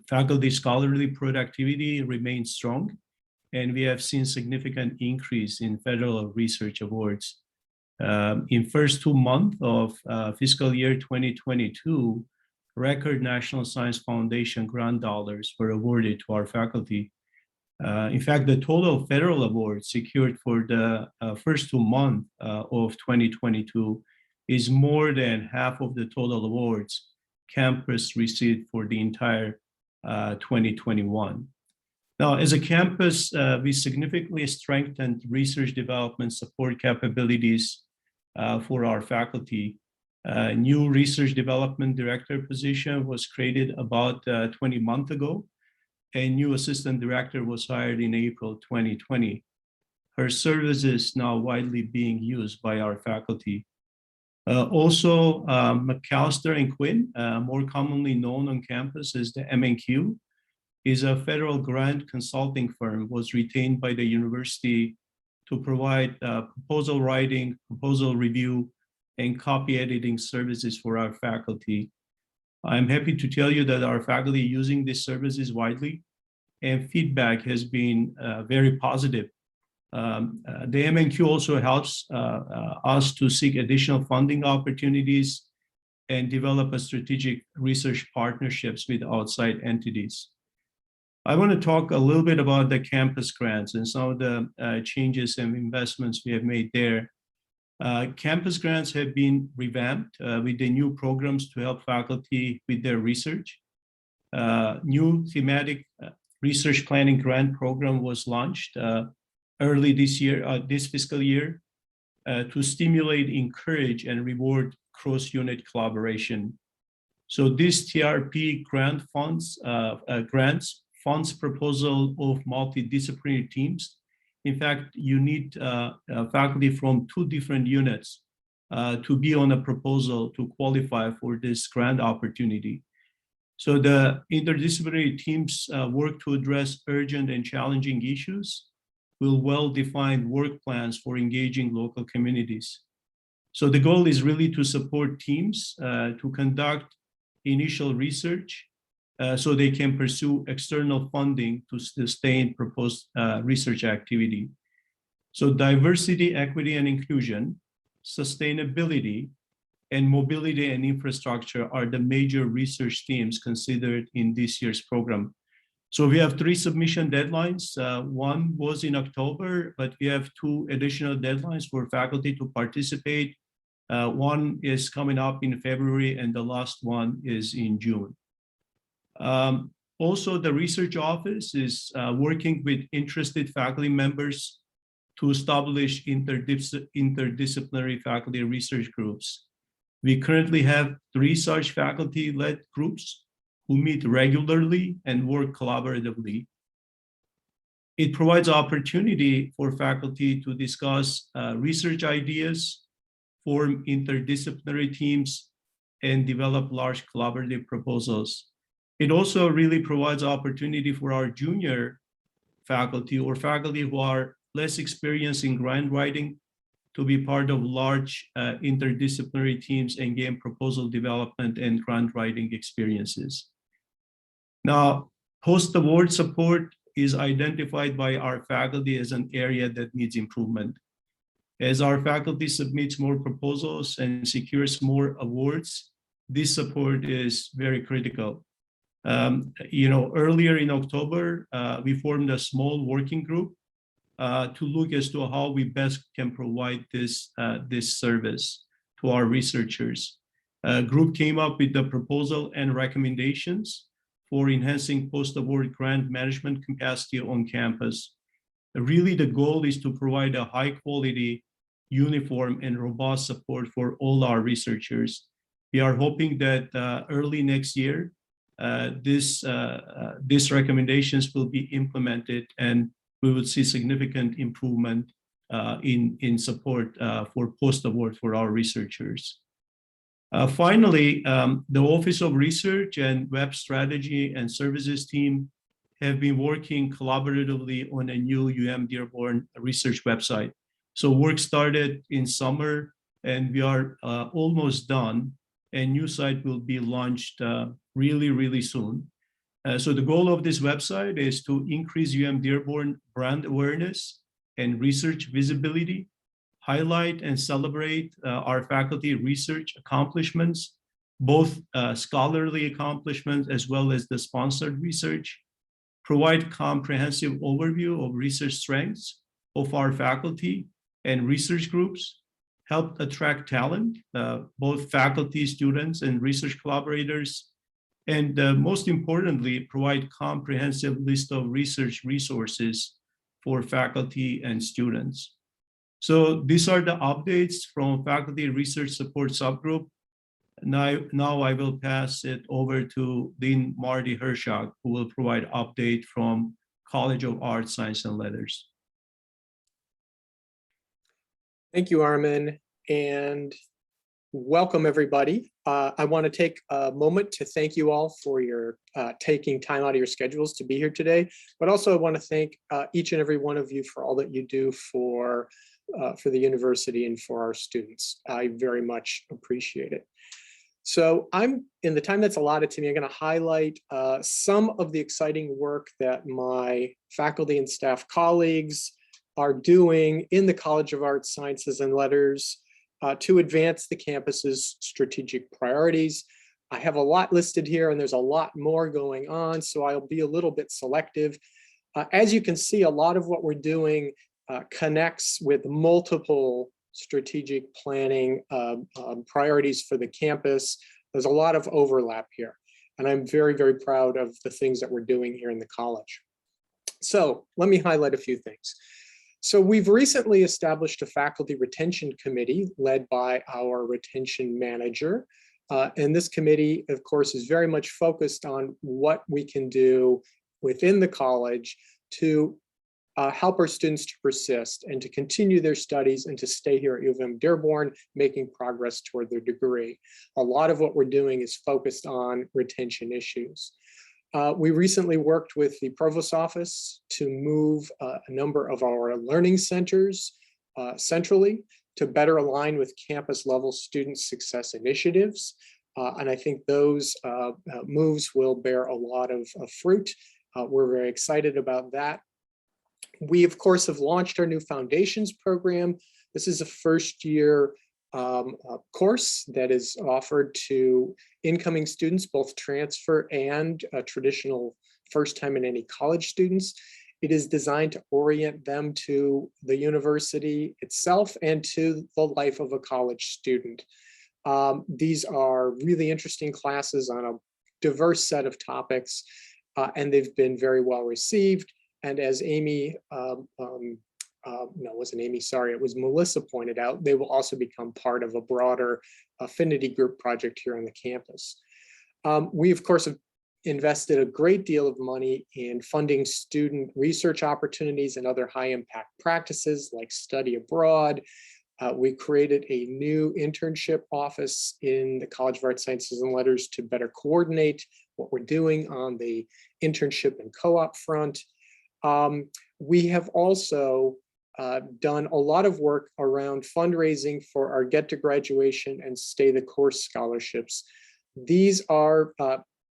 Faculty scholarly productivity remains strong, and we have seen significant increase in federal research awards. In first 2 months of fiscal year 2022, record National Science Foundation grant dollars were awarded to our faculty. In fact, the total federal awards secured for the first 2 months of 2022 is more than half of the total awards campus received for the entire 2021. Now, as a campus, we significantly strengthened research development support capabilities for our faculty. A new research development director position was created about 20 months ago. A new assistant director was hired in April 2020. Her service is now widely being used by our faculty. Also, McAllister and Quinn, more commonly known on campus as the MNQ, is a federal grant consulting firm, was retained by the university to provide proposal writing, proposal review, and copy editing services for our faculty. I'm happy to tell you that our faculty using these services widely, and feedback has been very positive. The MNQ also helps us to seek additional funding opportunities and develop a strategic research partnerships with outside entities. I want to talk a little bit about the campus grants and some of the changes and investments we have made there. Campus grants have been revamped with the new programs to help faculty with their research. New thematic research planning grant program was launched early this year, this fiscal year, to stimulate, encourage, and reward cross-unit collaboration. So this TRP grant grants funds proposal of multidisciplinary teams. In fact, you need faculty from 2 different units to be on a proposal to qualify for this grant opportunity. So the interdisciplinary teams work to address urgent and challenging issues with well-defined work plans for engaging local communities. So the goal is really to support teams to conduct initial research, so they can pursue external funding to sustain proposed research activity. So diversity, equity, and inclusion, sustainability, and mobility and infrastructure are the major research themes considered in this year's program. So we have 3 submission deadlines. One was in October, but we have 2 additional deadlines for faculty to participate. One is coming up in February, and the last one is in June. Also, the research office is working with interested faculty members to establish interdisciplinary faculty research groups. We currently have 3 such faculty-led groups who meet regularly and work collaboratively. It provides opportunity for faculty to discuss research ideas, form interdisciplinary teams, and develop large collaborative proposals. It also really provides opportunity for our junior faculty or faculty who are less experienced in grant writing to be part of large interdisciplinary teams and gain proposal development and grant writing experiences. Now, post-award support is identified by our faculty as an area that needs improvement. As our faculty submits more proposals and secures more awards, this support is very critical. Earlier in October, we formed a small working group to look as to how we best can provide this service to our researchers. A group came up with the proposal and recommendations for enhancing post-award grant management capacity on campus. Really, the goal is to provide a high-quality, uniform, and robust support for all our researchers. We are hoping that early next year, these recommendations will be implemented, and we will see significant improvement in support for post-award for our researchers. Finally, the Office of Research and Web Strategy and Services team have been working collaboratively on a new UM-Dearborn research website. So work started in summer, and we are almost done. A new site will be launched really soon. So the goal of this website is to increase UM-Dearborn brand awareness and research visibility, highlight and celebrate our faculty research accomplishments, both scholarly accomplishments as well as the sponsored research, provide comprehensive overview of research strengths of our faculty and research groups, help attract talent, both faculty, students, and research collaborators, and most importantly, provide comprehensive list of research resources for faculty and students. So these are the updates from Faculty Research Support Subgroup. Now I will pass it over to Dean Marty Hershog, who will provide update from College of Arts, Science, and Letters. Thank you, Armin, and welcome everybody. I want to take a moment to thank you all for your taking time out of your schedules to be here today, but also I want to thank each and every one of you for all that you do for the university and for our students. I very much appreciate it. So in the time that's allotted to me, I'm going to highlight some of the exciting work that my faculty and staff colleagues are doing in the College of Arts, Sciences, and Letters to advance the campus's strategic priorities. I have a lot listed here, and there's a lot more going on, so I'll be a little bit selective. As you can see, a lot of what we're doing connects with multiple strategic planning priorities for the campus. There's a lot of overlap here, and I'm very, very proud of the things that we're doing here in the college. So let me highlight a few things. So we've recently established a faculty retention committee led by our retention manager. And this committee, of course, is very much focused on what we can do within the college to help our students to persist and to continue their studies and to stay here at UM-Dearborn, making progress toward their degree. A lot of what we're doing is focused on retention issues. We recently worked with the Provost office to move a number of our learning centers centrally to better align with campus level student success initiatives. And I think those moves will bear a lot of fruit. We're very excited about that. We, of course, have launched our new Foundations program. This is a first-year course that is offered to incoming students, both transfer and traditional first-time in any college students. It is designed to orient them to the university itself and to the life of a college student. These are really interesting classes on a diverse set of topics, and they've been very well received. And as Amy, no, it wasn't Amy, sorry, it was Melissa pointed out, they will also become part of a broader affinity group project here on the campus. We, of course, have invested a great deal of money in funding student research opportunities and other high impact practices like study abroad. We created a new internship office in the College of Arts, Sciences and Letters to better coordinate what we're doing on the internship and co-op front. We have also done a lot of work around fundraising for our Get to Graduation and Stay the Course scholarships. These are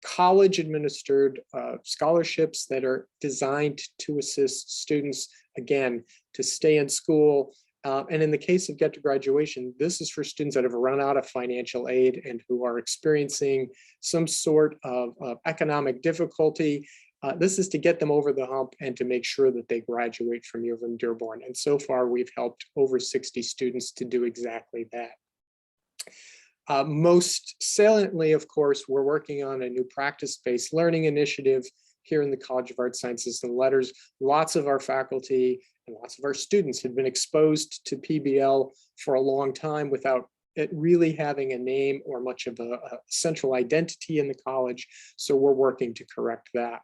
college administered scholarships that are designed to assist students, again, to stay in school. And in the case of Get to Graduation, this is for students that have run out of financial aid and who are experiencing some sort of economic difficulty. This is to get them over the hump and to make sure that they graduate from UM-Dearborn. And so far, we've helped over 60 students to do exactly that. Most saliently, of course, we're working on a new practice-based learning initiative here in the College of Arts, Sciences and Letters. Lots of our faculty and lots of our students had been exposed to PBL for a long time without it really having a name or much of a central identity in the college. So we're working to correct that.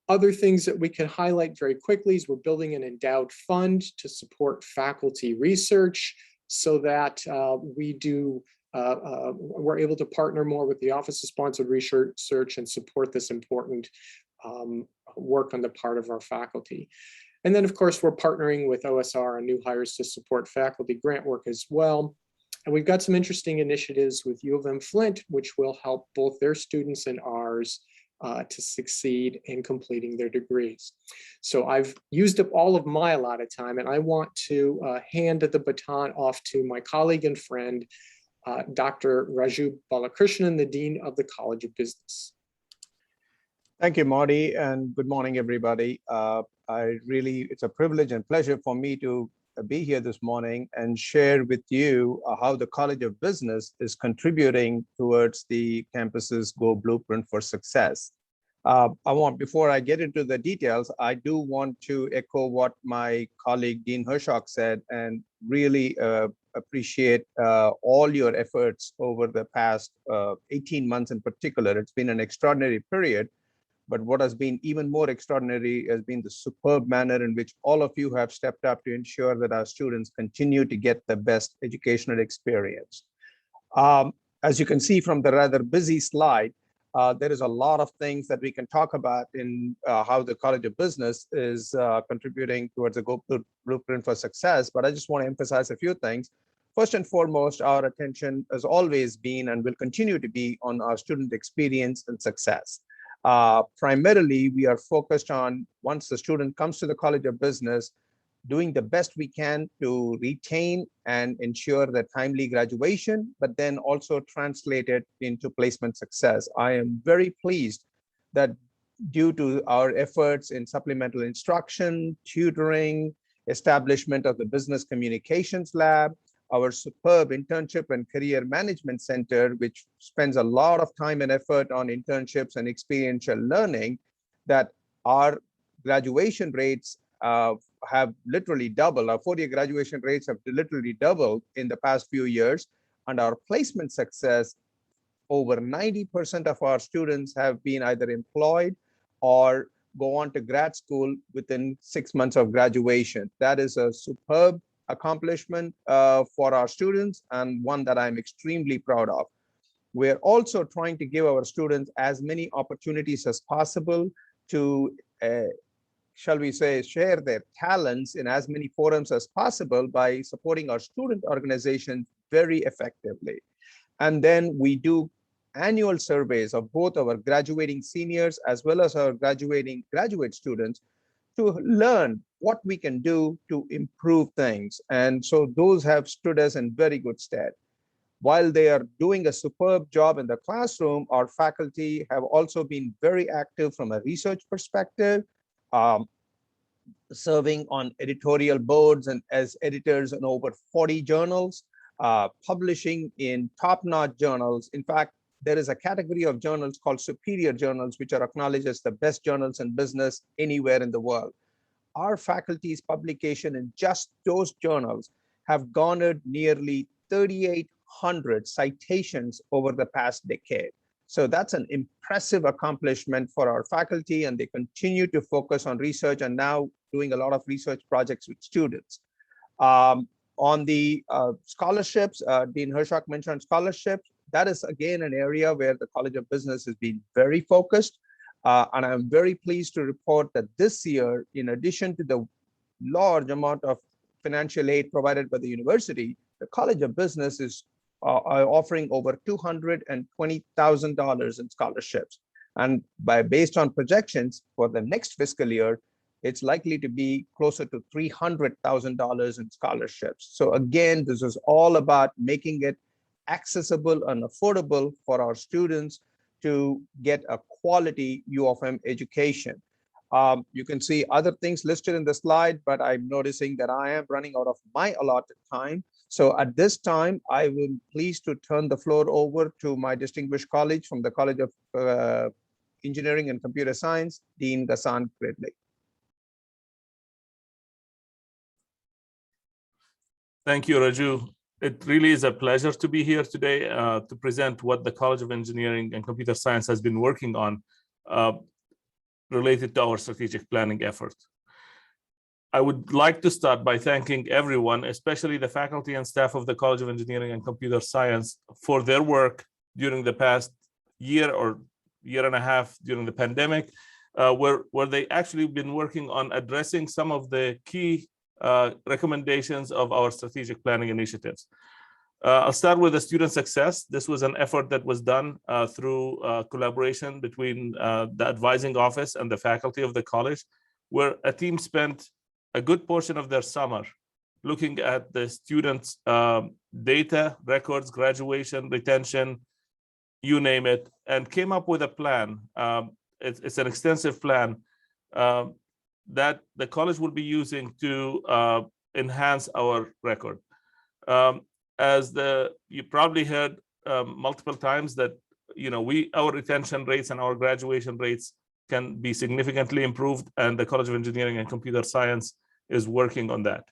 Other things that we can highlight very quickly is we're building an endowed fund to support faculty research so that we're able to partner more with the Office of Sponsored Research and support this important work on the part of our faculty. And then, of course, we're partnering with OSR and new hires to support faculty grant work as well. And we've got some interesting initiatives with U of M Flint, which will help both their students and ours to succeed in completing their degrees. So I've used up all of my allotted time, and I want to hand the baton off to my colleague and friend, Dr. Raju Balakrishnan, the Dean of the College of Business. Thank you, Marty, and good morning, everybody. It's a privilege and pleasure for me to be here this morning and share with you how the College of Business is contributing towards the campus's Go Blueprint for Success. Before I get into the details, I do want to echo what my colleague Dean Hershock said and really appreciate all your efforts over the past 18 months in particular. It's been an extraordinary period. But what has been even more extraordinary has been the superb manner in which all of you have stepped up to ensure that our students continue to get the best educational experience. As you can see from the rather busy slide, there is a lot of things that we can talk about in how the College of Business is contributing towards a Go Blueprint for Success. But I just want to emphasize a few things. First and foremost, our attention has always been and will continue to be on our student experience and success. Primarily, we are focused on, once the student comes to the College of Business, doing the best we can to retain and ensure the timely graduation, but then also translate it into placement success. I am very pleased that due to our efforts in supplemental instruction, tutoring, establishment of the Business Communications Lab, our superb internship and career management center, which spends a lot of time and effort on internships and experiential learning, that our graduation rates have literally doubled. Our four-year graduation rates have literally doubled in the past few years. And our placement success, over 90% of our students have been either employed or go on to grad school within 6 months of graduation. That is a superb accomplishment for our students and one that I'm extremely proud of. We're also trying to give our students as many opportunities as possible to, shall we say, share their talents in as many forums as possible by supporting our student organizations very effectively. And then we do annual surveys of both our graduating seniors as well as our graduating graduate students to learn what we can do to improve things. And so those have stood us in very good stead. While they are doing a superb job in the classroom, our faculty have also been very active from a research perspective, serving on editorial boards and as editors in over 40 journals, publishing in top-notch journals. In fact, there is a category of journals called superior journals, which are acknowledged as the best journals in business anywhere in the world. Our faculty's publication in just those journals have garnered nearly 3,800 citations over the past decade. So that's an impressive accomplishment for our faculty, and they continue to focus on research and now doing a lot of research projects with students. On the scholarships, Dean Hershak mentioned scholarships. That is, again, an area where the College of Business has been very focused. And I'm very pleased to report that this year, in addition to the large amount of financial aid provided by the university, the College of Business is offering over $220,000 in scholarships. And based on projections for the next fiscal year, it's likely to be closer to $300,000 in scholarships. So again, this is all about making it accessible and affordable for our students to get a quality U of M education. You can see other things listed in the slide, but I'm noticing that I am running out of my allotted time. So at this time, I will be pleased to turn the floor over to my distinguished colleague from the College of Engineering and Computer Science, Dean Ghassan Gridley. Thank you, Raju. It really is a pleasure to be here today to present what the College of Engineering and Computer Science has been working on related to our strategic planning effort. I would like to start by thanking everyone, especially the faculty and staff of the College of Engineering and Computer Science, for their work during the past year or year and a half during the pandemic, where they actually been working on addressing some of the key recommendations of our strategic planning initiatives. I'll start with the student success. This was an effort that was done through collaboration between the advising office and the faculty of the college, where a team spent a good portion of their summer looking at the students' data, records, graduation, retention, you name it, and came up with a plan. It's an extensive plan that the college will be using to enhance our record. As you probably heard multiple times that our retention rates and our graduation rates can be significantly improved, and the College of Engineering and Computer Science is working on that.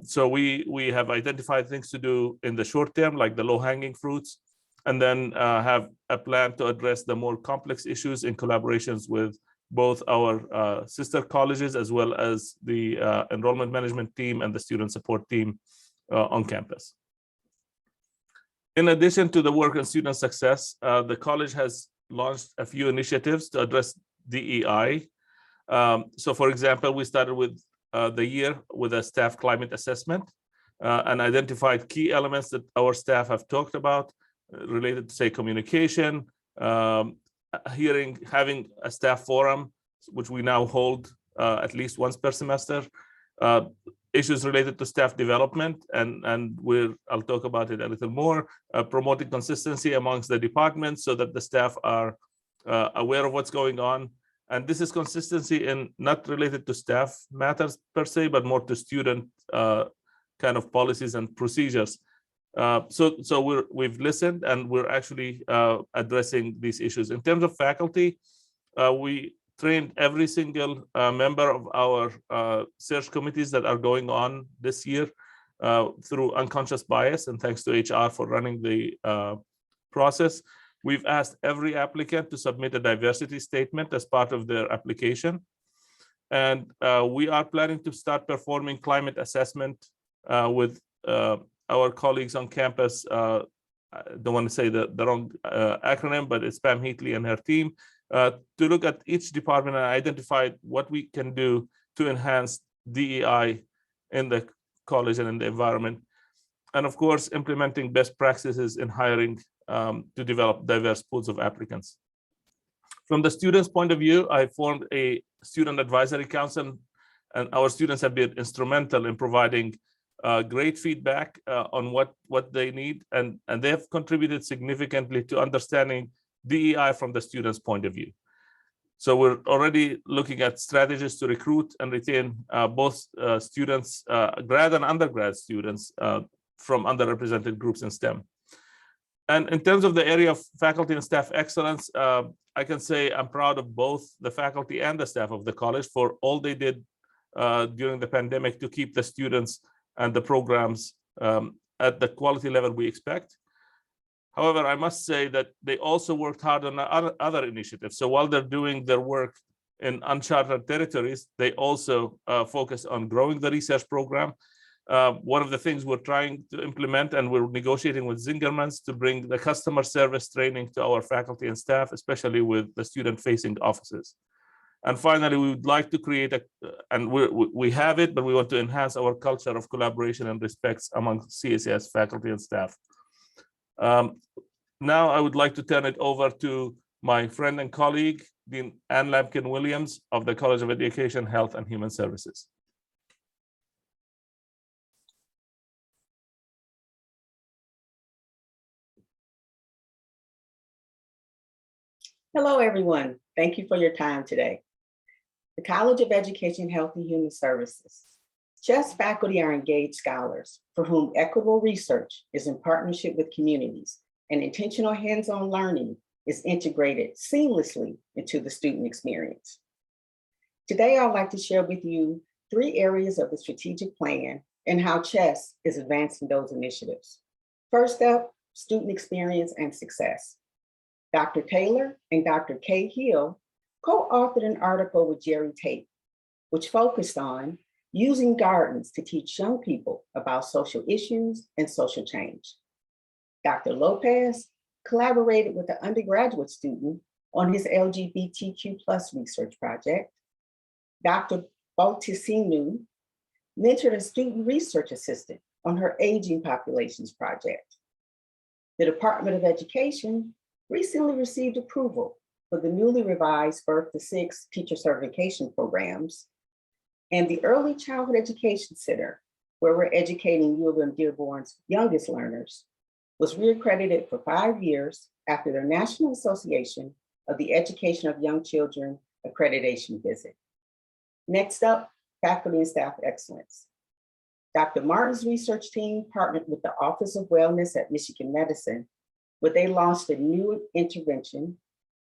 So we have identified things to do in the short term, like the low-hanging fruits, and then have a plan to address the more complex issues in collaborations with both our sister colleges as well as the enrollment management team and the student support team on campus. In addition to the work on student success, the college has launched a few initiatives to address DEI. So for example, we started with the year with a staff climate assessment and identified key elements that our staff have talked about related to, say, communication, having a staff forum, which we now hold at least once per semester, issues related to staff development, and I'll talk about it a little more, promoting consistency amongst the departments so that the staff are aware of what's going on. And this is consistency in not related to staff matters per se, but more to student kind of policies and procedures. So we've listened, and we're actually addressing these issues. In terms of faculty, we trained every single member of our search committees that are going on this year through unconscious bias, and thanks to HR for running the process. We've asked every applicant to submit a diversity statement as part of their application. And we are planning to start performing climate assessment with our colleagues on campus. I don't want to say the wrong acronym, but it's Pam Heatley and her team, to look at each department and identify what we can do to enhance DEI in the college and in the environment. and of course, implementing best practices in hiring to develop diverse pools of applicants. From the students' point of view, I formed a student advisory council, and our students have been instrumental in providing great feedback on what they need, and they have contributed significantly to understanding DEI from the students' point of view. So we're already looking at strategies to recruit and retain both students, grad and undergrad students from underrepresented groups in STEM. And in terms of the area of faculty and staff excellence, I can say I'm proud of both the faculty and the staff of the college for all they did during the pandemic to keep the students and the programs at the quality level we expect. However, I must say that they also worked hard on other initiatives. So while they're doing their work in uncharted territories, they also focus on growing the research program. One of the things we're trying to implement, and we're negotiating with Zingerman's to bring the customer service training to our faculty and staff, especially with the student-facing offices. And finally, we would like to create and we have it, but we want to enhance our culture of collaboration and respect among CSS faculty and staff. Now I would like to turn it over to my friend and colleague, Dean Ann Lapkin Williams of the College of Education, Health, and Human Services. Hello, everyone. Thank you for your time today. The College of Education, Health, and Human Services. CHES faculty are engaged scholars for whom equitable research is in partnership with communities, and intentional hands-on learning is integrated seamlessly into the student experience. Today, I'd like to share with you 3 areas of the strategic plan and how CHES is advancing those initiatives. First up, student experience and success. Dr. Taylor and Dr. Kay Hill co-authored an article with Jerry Tate, which focused on using gardens to teach young people about social issues and social change. Dr. Lopez collaborated with an undergraduate student on his LGBTQ+ research project. Dr. Baltisinu mentored a student research assistant on her aging populations project. The Department of Education recently received approval for the newly revised Birth to 6 teacher certification programs, and the Early Childhood Education Center, where we're educating UM-Dearborn's youngest learners, was reaccredited for 5 years after their National Association of the Education of Young Children accreditation visit. Next up, faculty and staff excellence. Dr. Martin's research team partnered with the Office of Wellness at Michigan Medicine, where they launched a new intervention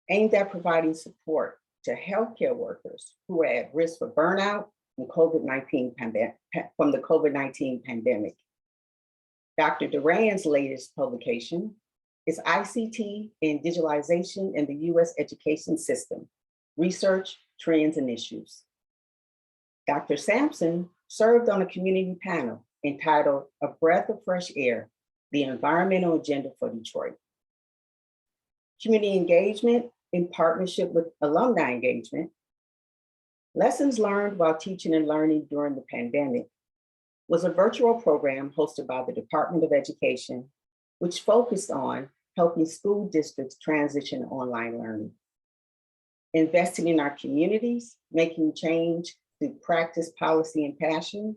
aimed at providing support to healthcare workers who are at risk for burnout and from the COVID-19 pandemic. Dr. Duran's latest publication is ICT and Digitalization in the U.S. Education System, Research, Trends, and Issues. Dr. Sampson served on a community panel entitled A Breath of Fresh Air, the Environmental Agenda for Detroit. Community engagement in partnership with alumni engagement. Lessons learned while teaching and learning during the pandemic was a virtual program hosted by the Department of Education, which focused on helping school districts transition to online learning. Investing in our communities, making change through practice, policy, and passion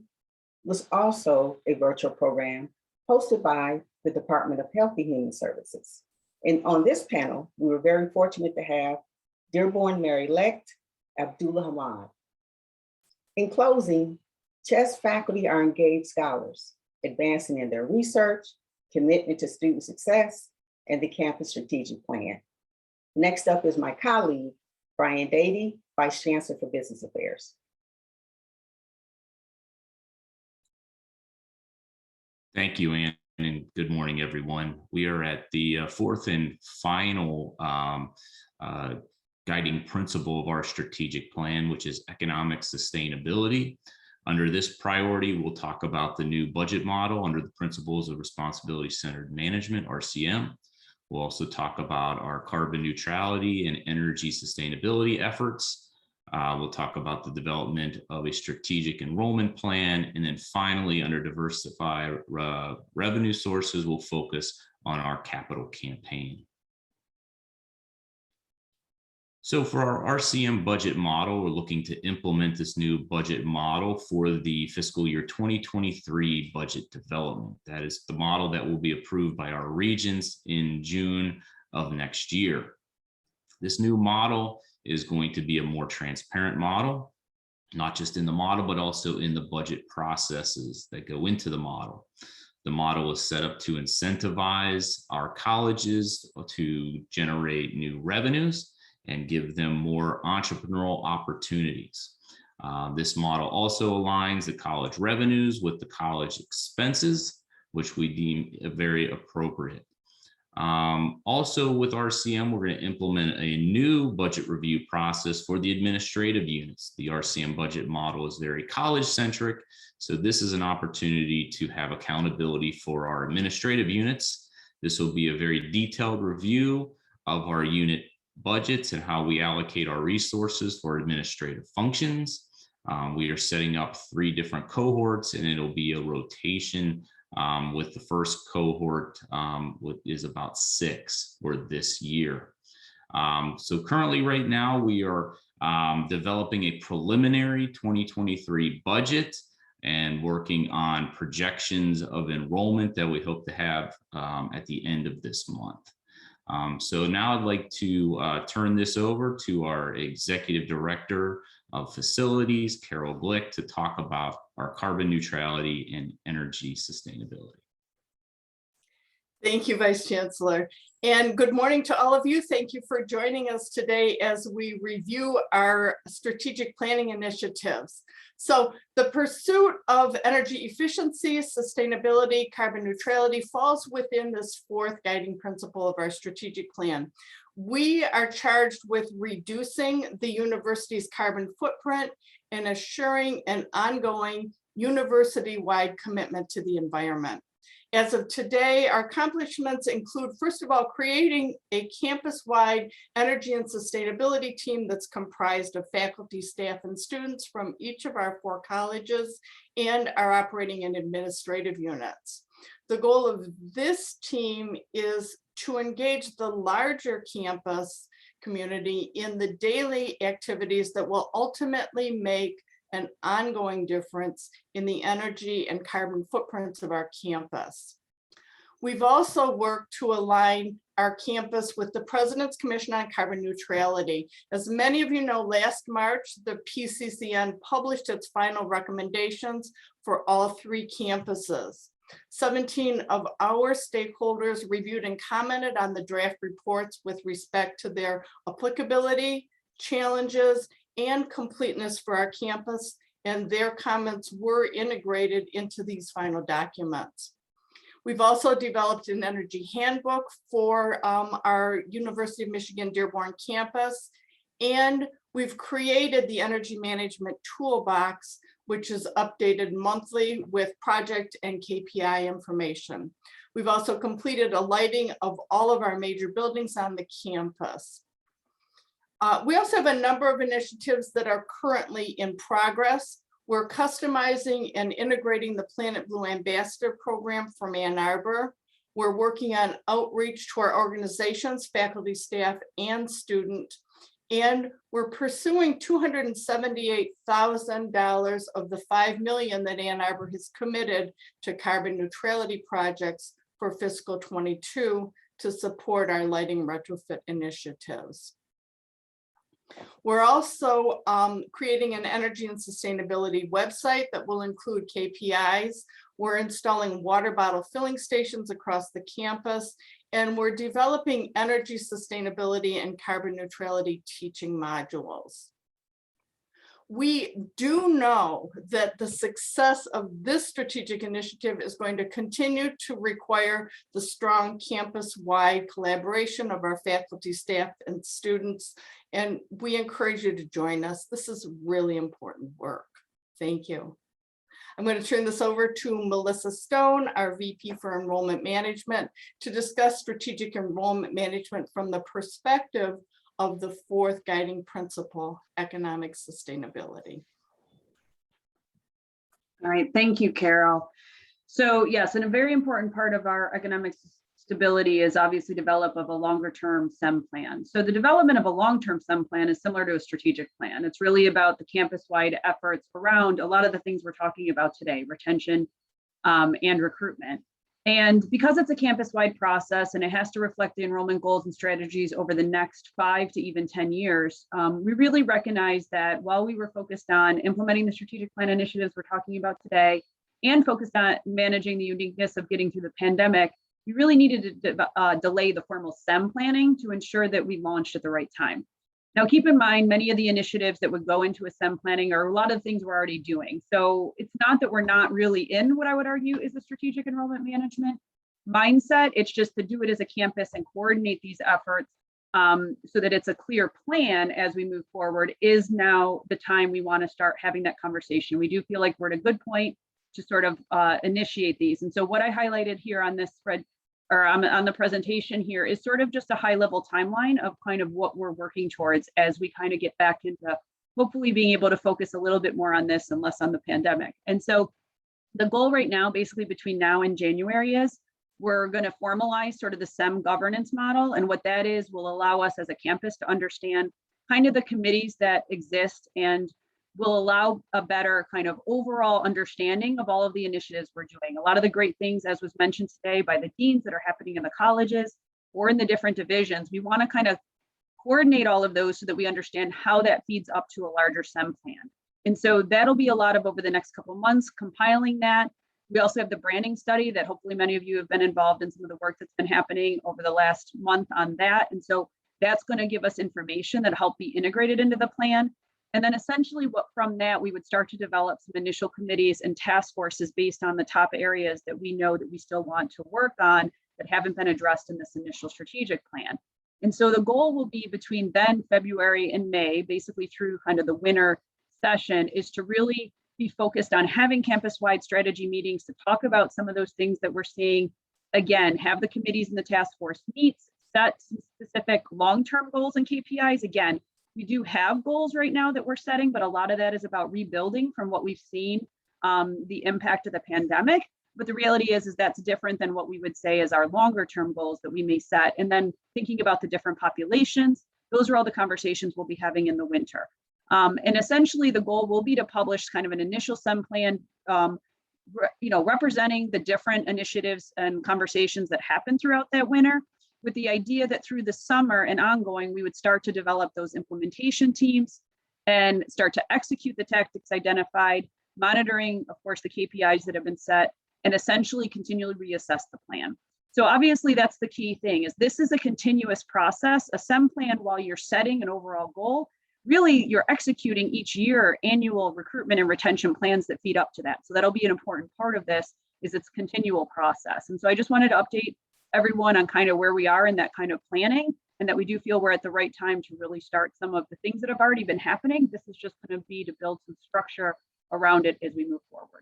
was also a virtual program hosted by the Department of Health and Human Services. And on this panel, we were very fortunate to have Dearborn Mayor-elect Abdullah Hamad. In closing, CHES faculty are engaged scholars, advancing in their research, commitment to student success, and the campus strategic plan. Next up is my colleague, Brian Beatty, Vice Chancellor for Business Affairs. Thank you, Ann, and good morning, everyone. We are at the 4th and final guiding principle of our strategic plan, which is economic sustainability. Under this priority, we'll talk about the new budget model under the principles of responsibility-centered management, RCM. We'll also talk about our carbon neutrality and energy sustainability efforts. We'll talk about the development of a strategic enrollment plan. And then finally, under diversify revenue sources, we'll focus on our capital campaign. So for our RCM budget model, we're looking to implement this new budget model for the fiscal year 2023 budget development. That is the model that will be approved by our regions in June of next year. This new model is going to be a more transparent model, not just in the model, but also in the budget processes that go into the model. The model is set up to incentivize our colleges to generate new revenues and give them more entrepreneurial opportunities. This model also aligns the college revenues with the college expenses, which we deem very appropriate. Also with RCM, we're going to implement a new budget review process for the administrative units. The RCM budget model is very college-centric, so this is an opportunity to have accountability for our administrative units. This will be a very detailed review of our unit budgets and how we allocate our resources for administrative functions. We are setting up 3 different cohorts, and it'll be a rotation with the first cohort is about 6 for this year. So currently right now we are developing a preliminary 2023 budget and working on projections of enrollment that we hope to have at the end of this month. So now I'd like to turn this over to our Executive Director of Facilities, Carol Glick, to talk about our carbon neutrality and energy sustainability. Thank you, Vice Chancellor. And good morning to all of you. Thank you for joining us today as we review our strategic planning initiatives. So the pursuit of energy efficiency, sustainability, carbon neutrality falls within this 4th guiding principle of our strategic plan. We are charged with reducing the university's carbon footprint and assuring an ongoing university-wide commitment to the environment. As of today, our accomplishments include, first of all, creating a campus-wide energy and sustainability team that's comprised of faculty, staff, and students from each of our 4 colleges and our operating and administrative units. The goal of this team is to engage the larger campus community in the daily activities that will ultimately make an ongoing difference in the energy and carbon footprints of our campus. We've also worked to align our campus with the President's Commission on Carbon Neutrality. As many of you know, last March, the PCCN published its final recommendations for all 3 campuses. 17 of our stakeholders reviewed and commented on the draft reports with respect to their applicability, challenges, and completeness for our campus, and their comments were integrated into these final documents. We've also developed an energy handbook for our University of Michigan-Dearborn campus, and we've created the energy management toolbox, which is updated monthly with project and KPI information. We've also completed a lighting of all of our major buildings on the campus. We also have a number of initiatives that are currently in progress. We're customizing and integrating the Planet Blue Ambassador program from Ann Arbor. We're working on outreach to our organizations, faculty, staff, and student. And we're pursuing $278,000 of the $5 million that Ann Arbor has committed to carbon neutrality projects for fiscal 22 to support our lighting retrofit initiatives. We're also creating an energy and sustainability website that will include KPIs. We're installing water bottle filling stations across the campus, and we're developing energy sustainability and carbon neutrality teaching modules. We do know that the success of this strategic initiative is going to continue to require the strong campus-wide collaboration of our faculty, staff, and students, and we encourage you to join us. This is really important work. Thank you. I'm going to turn this over to Melissa Stone, our VP for Enrollment Management, to discuss strategic enrollment management from the perspective of the fourth guiding principle, economic sustainability. All right, thank you, Carol. So yes, and a very important part of our economic stability is obviously develop of a longer term SEM plan. So the development of a long-term SEM plan is similar to a strategic plan. It's really about the campus-wide efforts around a lot of the things we're talking about today, retention and recruitment. And because it's a campus-wide process and it has to reflect the enrollment goals and strategies over the next 5 to even 10 years, we really recognize that while we were focused on implementing the strategic plan initiatives we're talking about today and focused on managing the uniqueness of getting through the pandemic, we really needed to delay the formal SEM planning to ensure that we launched at the right time. Now, keep in mind, many of the initiatives that would go into a SEM planning are a lot of things we're already doing. So it's not that we're not really in what I would argue is a strategic enrollment management mindset. It's just to do it as a campus and coordinate these efforts so that it's a clear plan as we move forward is now the time we want to start having that conversation. We do feel like we're at a good point to sort of initiate these. And so what I highlighted here on this spread or on the presentation here is sort of just a high level timeline of kind of what we're working towards as we kind of get back into hopefully being able to focus a little bit more on this and less on the pandemic. And so the goal right now, basically between now and January, is we're going to formalize sort of the Sem Governance Model. And what that is will allow us as a campus to understand kind of the committees that exist and will allow a better kind of overall understanding of all of the initiatives we're doing. A lot of the great things, as was mentioned today by the deans, that are happening in the colleges or in the different divisions, we want to kind of coordinate all of those so that we understand how that feeds up to a larger SEM plan. And so that'll be a lot of over the next couple of months, compiling that. We also have the branding study that hopefully many of you have been involved in some of the work that's been happening over the last month on that. And so that's going to give us information that help be integrated into the plan. And then essentially from that, we would start to develop some initial committees and task forces based on the top areas that we know that we still want to work on that haven't been addressed in this initial strategic plan. And so the goal will be between then February and May, basically through kind of the winter session, is to really be focused on having campus-wide strategy meetings to talk about some of those things that we're seeing. Again, have the committees and the task force meet, set some specific long-term goals and KPIs. Again, we do have goals right now that we're setting, but a lot of that is about rebuilding from what we've seen, the impact of the pandemic. But the reality is that's different than what we would say is our longer term goals that we may set. And then thinking about the different populations, those are all the conversations we'll be having in the winter. And essentially the goal will be to publish kind of an initial SEM plan, representing the different initiatives and conversations that happen throughout that winter, with the idea that through the summer and ongoing, we would start to develop those implementation teams and start to execute the tactics identified, monitoring, of course, the KPIs that have been set, and essentially continually reassess the plan. So obviously that's the key thing, is this is a continuous process. A SEM plan, while you're setting an overall goal, really you're executing each year annual recruitment and retention plans that feed up to that. So that'll be an important part of this, is its continual process. And so I just wanted to update everyone on kind of where we are in that kind of planning, and that we do feel we're at the right time to really start some of the things that have already been happening. This is just going to be to build some structure around it as we move forward.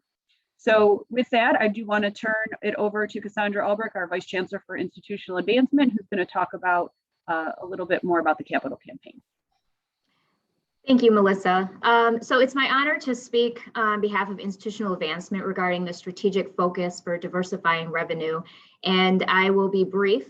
So with that, I do want to turn it over to Cassandra Ulbrich, our Vice Chancellor for Institutional Advancement, who's going to talk about a little bit more about the capital campaign. Thank you, Melissa. So it's my honor to speak on behalf of Institutional Advancement regarding the strategic focus for diversifying revenue. And I will be brief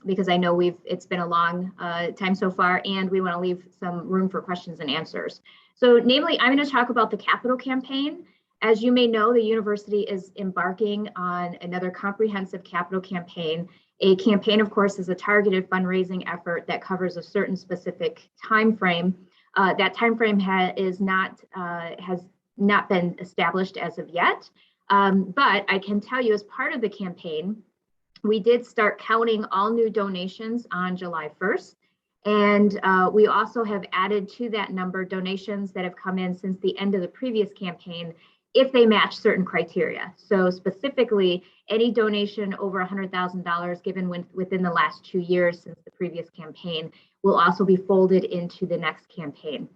because I know it's been a long time so far, and we want to leave some room for questions and answers. So namely, I'm going to talk about the capital campaign. As you may know, the university is embarking on another comprehensive capital campaign. A campaign, of course, is a targeted fundraising effort that covers a certain specific time frame. That time frame has not been established as of yet, but I can tell you, as part of the campaign, we did start counting all new donations on July 1st, and we also have added to that number donations that have come in since the end of the previous campaign, if they match certain criteria. So specifically, any donation over $100,000 given within the last 2 years since the previous campaign will also be folded into the next campaign.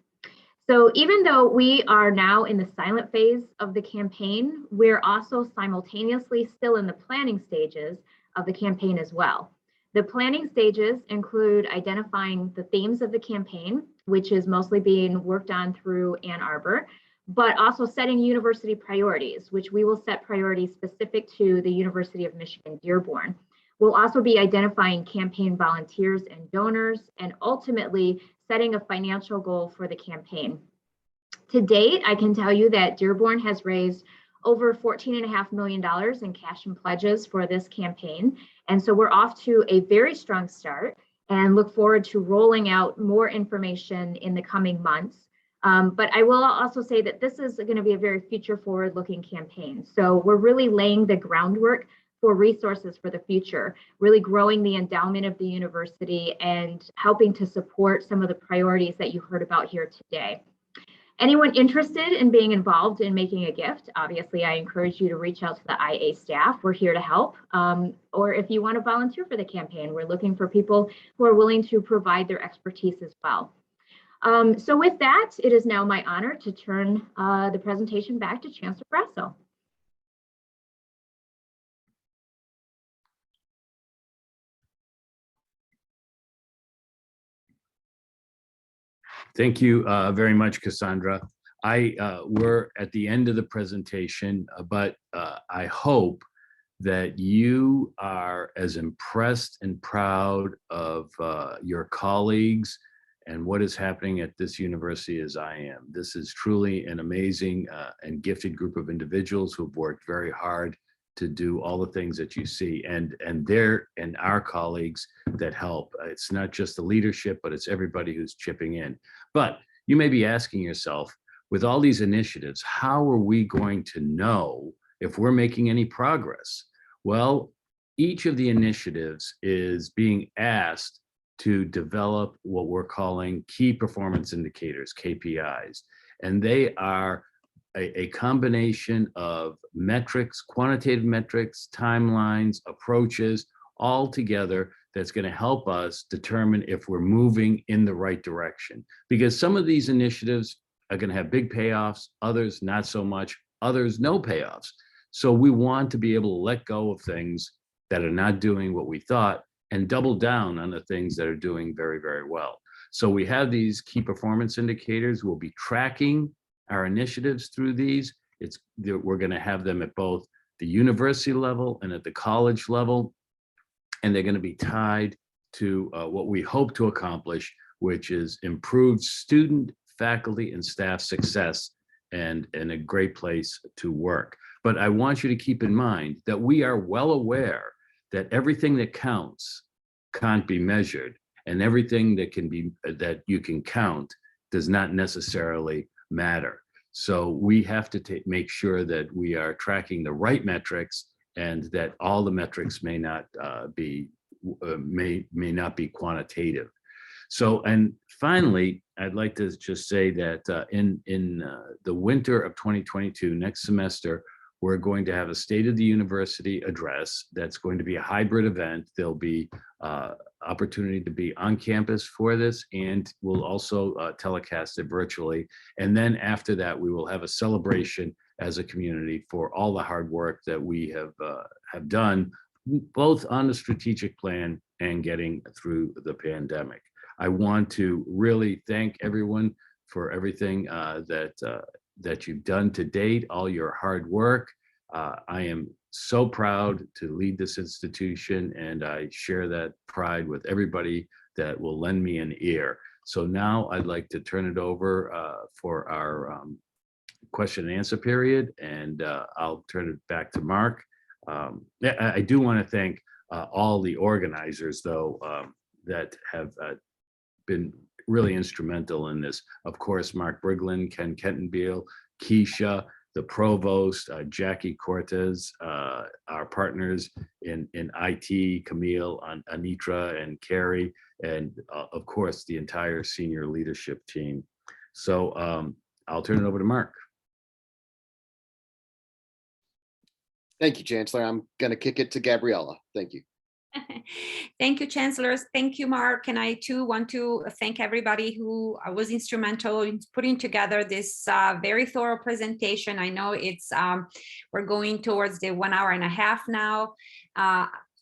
So even though we are now in the silent phase of the campaign, we're also simultaneously still in the planning stages of the campaign as well. The planning stages include identifying the themes of the campaign, which is mostly being worked on through Ann Arbor, but also setting university priorities, which we will set priorities specific to the University of Michigan-Dearborn. We'll also be identifying campaign volunteers and donors, and ultimately setting a financial goal for the campaign. To date, I can tell you that Dearborn has raised over $14.5 million in cash and pledges for this campaign. And so we're off to a very strong start and look forward to rolling out more information in the coming months. But I will also say that this is going to be a very future forward looking campaign. So we're really laying the groundwork for resources for the future, really growing the endowment of the university and helping to support some of the priorities that you heard about here today. Anyone interested in being involved in making a gift, obviously I encourage you to reach out to the IA staff. We're here to help. Or if you want to volunteer for the campaign, we're looking for people who are willing to provide their expertise as well. So with that, it is now my honor to turn the presentation back to Chancellor Brasso. Thank you very much, Cassandra. We're at the end of the presentation, but I hope that you are as impressed and proud of your colleagues and what is happening at this university as I am. This is truly an amazing and gifted group of individuals who've worked very hard to do all the things that you see, and our colleagues that help. It's not just the leadership, but it's everybody who's chipping in. But you may be asking yourself, with all these initiatives, how are we going to know if we're making any progress? Well, each of the initiatives is being asked to develop what we're calling key performance indicators, KPIs, and they are a combination of metrics, quantitative metrics, timelines, approaches, all together that's going to help us determine if we're moving in the right direction. Because some of these initiatives are going to have big payoffs, others not so much, others no payoffs. So we want to be able to let go of things that are not doing what we thought and double down on the things that are doing very, very well. So we have these key performance indicators. We'll be tracking our initiatives through these. We're going to have them at both the university level and at the college level, and they're going to be tied to what we hope to accomplish, which is improved student, faculty, and staff success and a great place to work. But I want you to keep in mind that we are well aware that everything that counts can't be measured, and everything that you can count does not necessarily matter. So we have to make sure that we are tracking the right metrics, and that all the metrics may not be quantitative. So, and finally, I'd like to just say that in the winter of 2022, next semester, we're going to have a State of the University address that's going to be a hybrid event. There'll be opportunity to be on campus for this, and we'll also telecast it virtually. And then after that, we will have a celebration as a community for all the hard work that we have done, both on the strategic plan and getting through the pandemic. I want to really thank everyone for everything that you've done to date, all your hard work. I am so proud to lead this institution, and I share that pride with everybody that will lend me an ear. So now I'd like to turn it over for our question and answer period, and I'll turn it back to Mark. I do want to thank all the organizers, though, that have been really instrumental in this. Of course, Mark Briglin, Ken Kentenbeal, Keisha, the Provost, Jackie Cortez, our partners in IT, Camille, Anitra, and Carrie, and of course, the entire senior leadership team. So I'll turn it over to Mark. Thank you, Chancellor. I'm going to kick it to Gabriella. Thank you. Thank you, Chancellors. Thank you, Mark. And I too want to thank everybody who was instrumental in putting together this very thorough presentation. I know it's we're going towards the 1.5 hours now.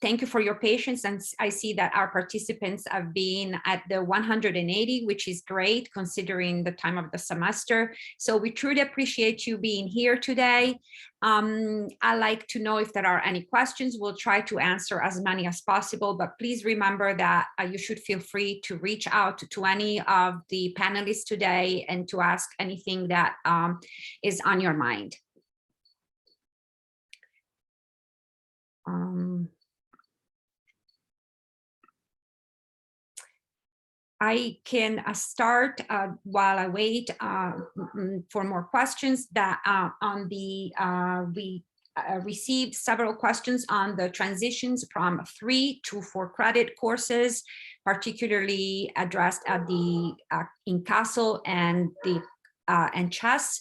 thank you for your patience. And I see that our participants have been at the 180, which is great considering the time of the semester. So we truly appreciate you being here today. I'd like to know if there are any questions. We'll try to answer as many as possible, but please remember that you should feel free to reach out to any of the panelists today and to ask anything that is on your mind. I can start while I wait for more questions. That we received several questions on the transitions from 3 to 4 credit courses, particularly addressed at the in CASEL and the and CHES.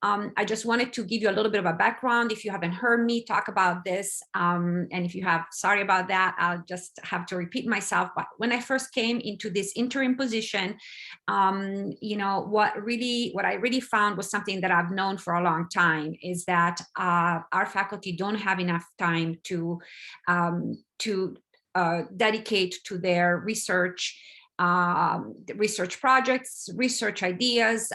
I just wanted to give you a little bit of a background if you haven't heard me talk about this. And if you have, sorry about that, I'll just have to repeat myself. But when I first came into this interim position, you know, what I really found was something that I've known for a long time, is that our faculty don't have enough time to dedicate to their research projects, research ideas,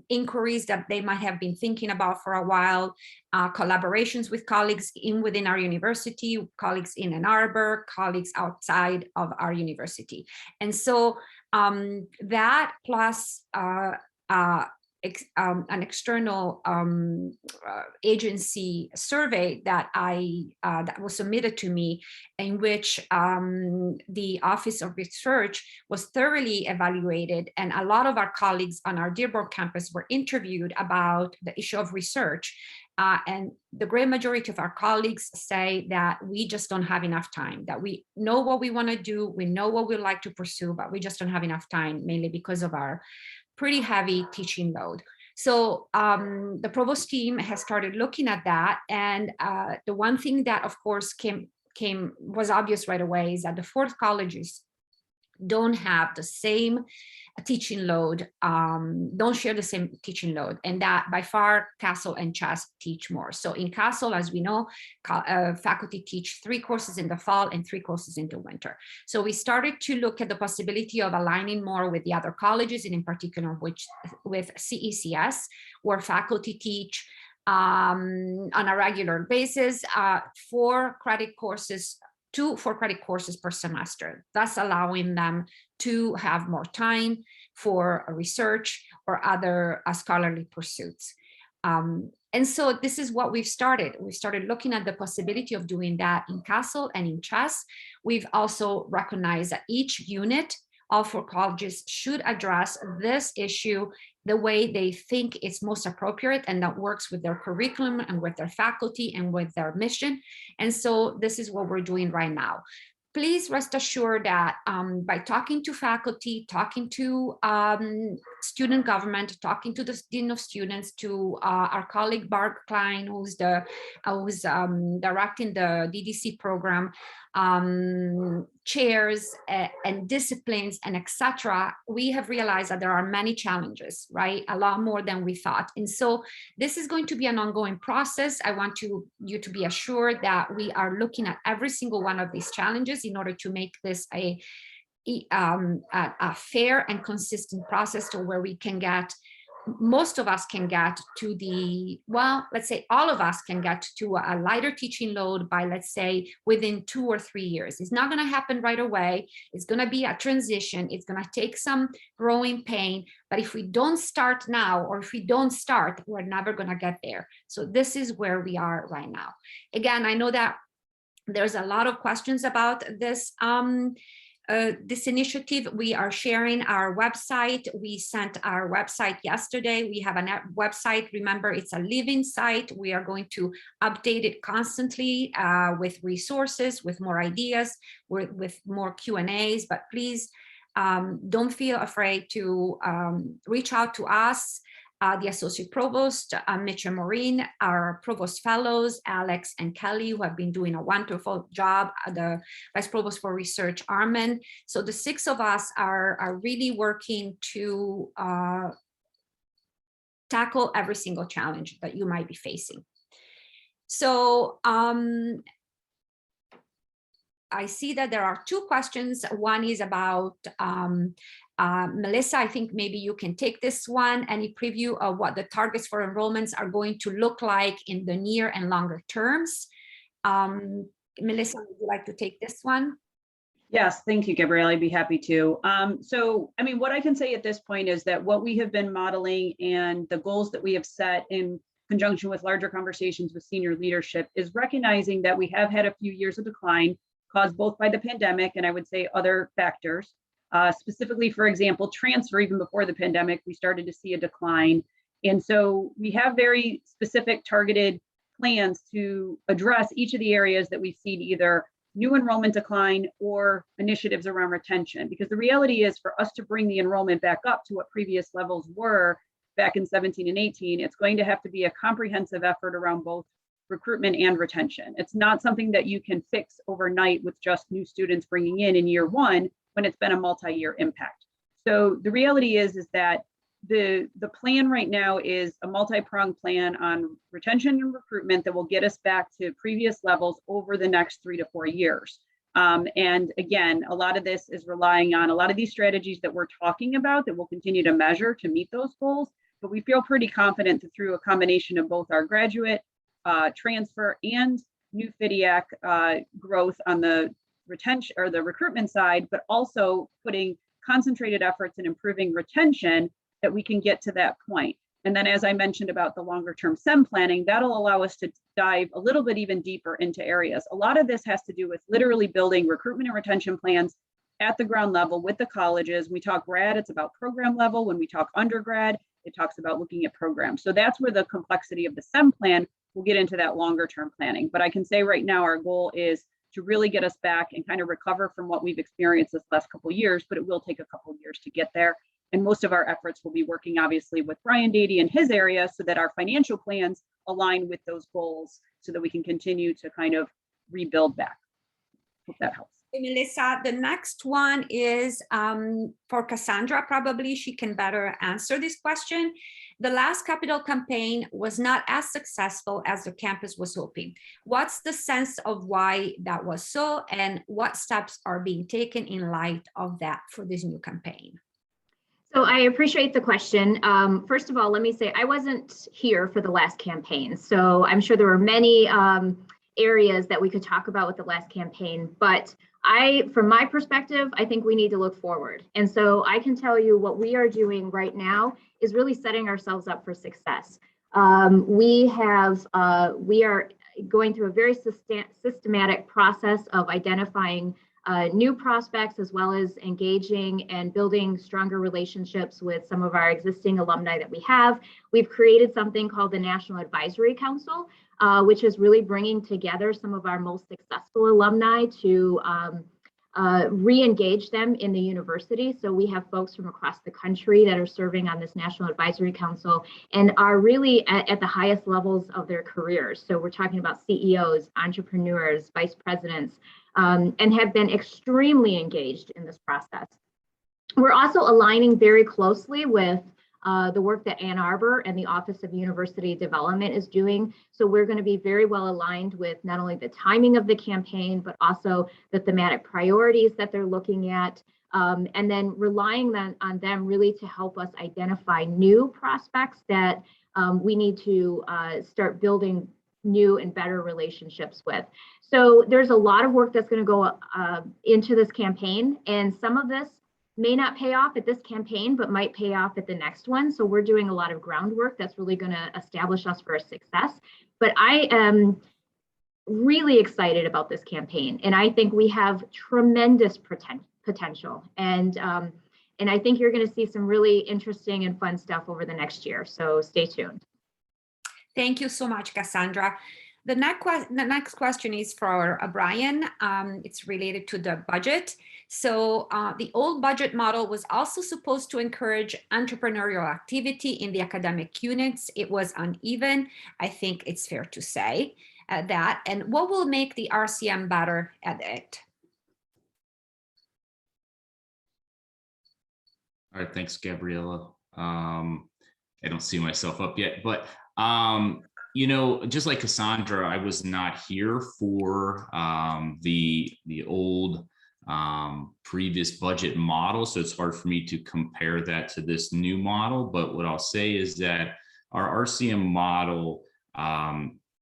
inquiries that they might have been thinking about for a while, collaborations with colleagues within our university, colleagues in Ann Arbor, colleagues outside of our university. And so that plus an external agency survey that that was submitted to me, in which the Office of Research was thoroughly evaluated, and a lot of our colleagues on our Dearborn campus were interviewed about the issue of research. And the great majority of our colleagues say that we just don't have enough time, that we know what we want to do, we know what we like to pursue, but we just don't have enough time, mainly because of our pretty heavy teaching load. So the Provost team has started looking at that. And the one thing that, of course, was obvious right away is that the 4th colleges don't have the same teaching load, don't share the same teaching load, and that by far CASEL and CHES teach more. So in CASEL, as we know, faculty teach 3 courses in the fall and 3 courses in the winter. So we started to look at the possibility of aligning more with the other colleges, and in particular with CECS, where faculty teach on a regular basis 4 credit courses, 2 4-credit courses per semester, thus allowing them to have more time for research or other scholarly pursuits. And so this is what we've started. We started looking at the possibility of doing that in CASEL and in CHES. We've also recognized that each unit of 4 colleges should address this issue the way they think it's most appropriate, and that works with their curriculum and with their faculty and with their mission. And so this is what we're doing right now. Please rest assured that by talking to faculty, talking to student government, talking to the Dean of Students, to our colleague Barb Klein, who's directing the DDC program, chairs and disciplines and etc., we have realized that there are many challenges, right? A lot more than we thought. And so this is going to be an ongoing process. I want you to be assured that we are looking at every single one of these challenges in order to make this a fair and consistent process to where we can get, most of us can get to well, let's say all of us can get to a lighter teaching load by, let's say, within 2 or 3 years. It's not going to happen right away. It's going to be a transition. It's going to take some growing pain. But if we don't start now, or if we don't start, we're never going to get there. So this is where we are right now. Again, I know that there's a lot of questions about this this initiative. We are sharing our website. We sent our website yesterday. We have a website. Remember, it's a living site. We are going to update it constantly with resources, with more ideas, with more Q&As. But please don't feel afraid to reach out to us. The Associate Provost, Mitch and Maureen, our Provost Fellows, Alex and Kelly, who have been doing a wonderful job, the Vice Provost for Research, Armin. So the 6 of us are really working to tackle every single challenge that you might be facing. So I see that there are two questions. One is about Melissa. I think maybe you can take this one. Any preview of what the targets for enrollments are going to look like in the near and longer terms? Melissa, would you like to take this one? Yes, thank you, Gabrielle. I'd be happy to. So, I mean, what I can say at this point is that what we have been modeling and the goals that we have set in conjunction with larger conversations with senior leadership is recognizing that we have had a few years of decline caused both by the pandemic and I would say other factors. Specifically, for example, transfer, even before the pandemic, we started to see a decline. And so we have very specific targeted plans to address each of the areas that we've seen either new enrollment decline or initiatives around retention. Because the reality is for us to bring the enrollment back up to what previous levels were back in 17 and 18, it's going to have to be a comprehensive effort around both recruitment and retention. It's not something that you can fix overnight with just new students bringing in year one when it's been a multi-year impact. So the reality is that the plan right now is a multi-pronged plan on retention and recruitment that will get us back to previous levels over the next 3 to 4 years. And again, a lot of this is relying on a lot of these strategies that we're talking about that we'll continue to measure to meet those goals. But we feel pretty confident that through a combination of both our graduate transfer and new FDIAC growth on the retention or the recruitment side, but also putting concentrated efforts in improving retention, that we can get to that point. And then as I mentioned about the longer term SEM planning, that'll allow us to dive a little bit even deeper into areas. A lot of this has to do with literally building recruitment and retention plans at the ground level with the colleges. When we talk grad, it's about program level. When we talk undergrad, it talks about looking at programs. So that's where the complexity of the SEM plan will get into that longer term planning. But I can say right now, our goal is to really get us back and kind of recover from what we've experienced this last couple of years, but it will take a couple of years to get there. And most of our efforts will be working obviously with Brian Dady in his area so that our financial plans align with those goals so that we can continue to kind of rebuild back. Hope that helps. Melissa, the next one is for Cassandra. Probably she can better answer this question. The last capital campaign was not as successful as the campus was hoping. What's the sense of why that was so, and what steps are being taken in light of that for this new campaign? So I appreciate the question. First of all, let me say I wasn't here for the last campaign. So I'm sure there were many areas that we could talk about with the last campaign, but from my perspective, I think we need to look forward. And so I can tell you what we are doing right now is really setting ourselves up for success. We are going through a very systematic process of identifying new prospects, as well as engaging and building stronger relationships with some of our existing alumni that we have. We've created something called the National Advisory Council, which is really bringing together some of our most successful alumni to re-engage them in the university. So we have folks from across the country that are serving on this National Advisory Council and are really at the highest levels of their careers. So we're talking about CEOs, entrepreneurs, vice presidents, and have been extremely engaged in this process. We're also aligning very closely with the work that Ann Arbor and the Office of University Development is doing. So we're going to be very well aligned with not only the timing of the campaign, but also the thematic priorities that they're looking at, and then relying on them really to help us identify new prospects that we need to start building new and better relationships with. So there's a lot of work that's going to go into this campaign, and some of this may not pay off at this campaign, but might pay off at the next one. So we're doing a lot of groundwork that's really going to establish us for a success. But I am really excited about this campaign, and I think we have tremendous potential. And I think you're going to see some really interesting and fun stuff over the next year. So stay tuned. Thank you so much, Cassandra. The next question is for Brian. It's related to the budget. So the old budget model was also supposed to encourage entrepreneurial activity in the academic units. It was uneven. I think it's fair to say that. And what will make the RCM better at it? All right, thanks, Gabriella. I don't see myself up yet, but You know, just like Cassandra, I was not here for the old previous budget model, so it's hard for me to compare that to this new model. But what I'll say is that our RCM model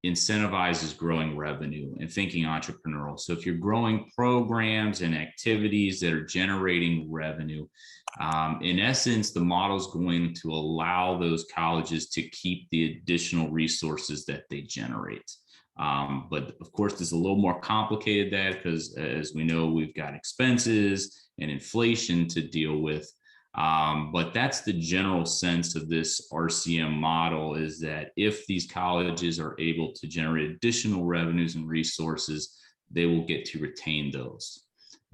incentivizes growing revenue and thinking entrepreneurial. So if you're growing programs and activities that are generating revenue, in essence, the model is going to allow those colleges to keep the additional resources that they generate. But of course, it's a little more complicated that because as we know, we've got expenses and inflation to deal with. But that's the general sense of this RCM model, is that if these colleges are able to generate additional revenues and resources, they will get to retain those.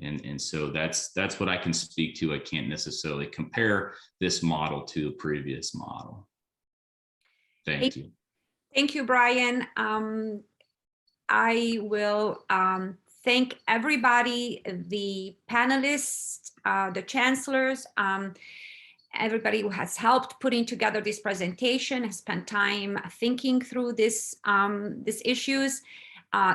And so that's what I can speak to. I can't necessarily compare this model to a previous model. Thank you. Thank you, Brian. I will thank everybody, the panelists, the chancellors, everybody who has helped putting together this presentation, has spent time thinking through these issues.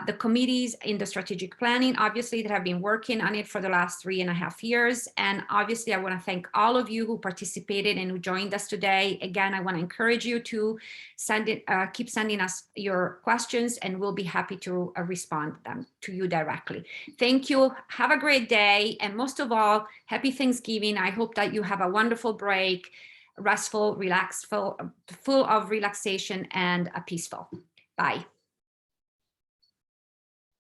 The committees in the strategic planning, obviously, that have been working on it for the last 3.5 years. And obviously, I want to thank all of you who participated and who joined us today. Again, I want to encourage you to keep sending us your questions, and we'll be happy to respond them to you directly. Thank you. Have a great day. And most of all, happy Thanksgiving. I hope that you have a wonderful break, restful, relaxed, full of relaxation, and peaceful. Bye.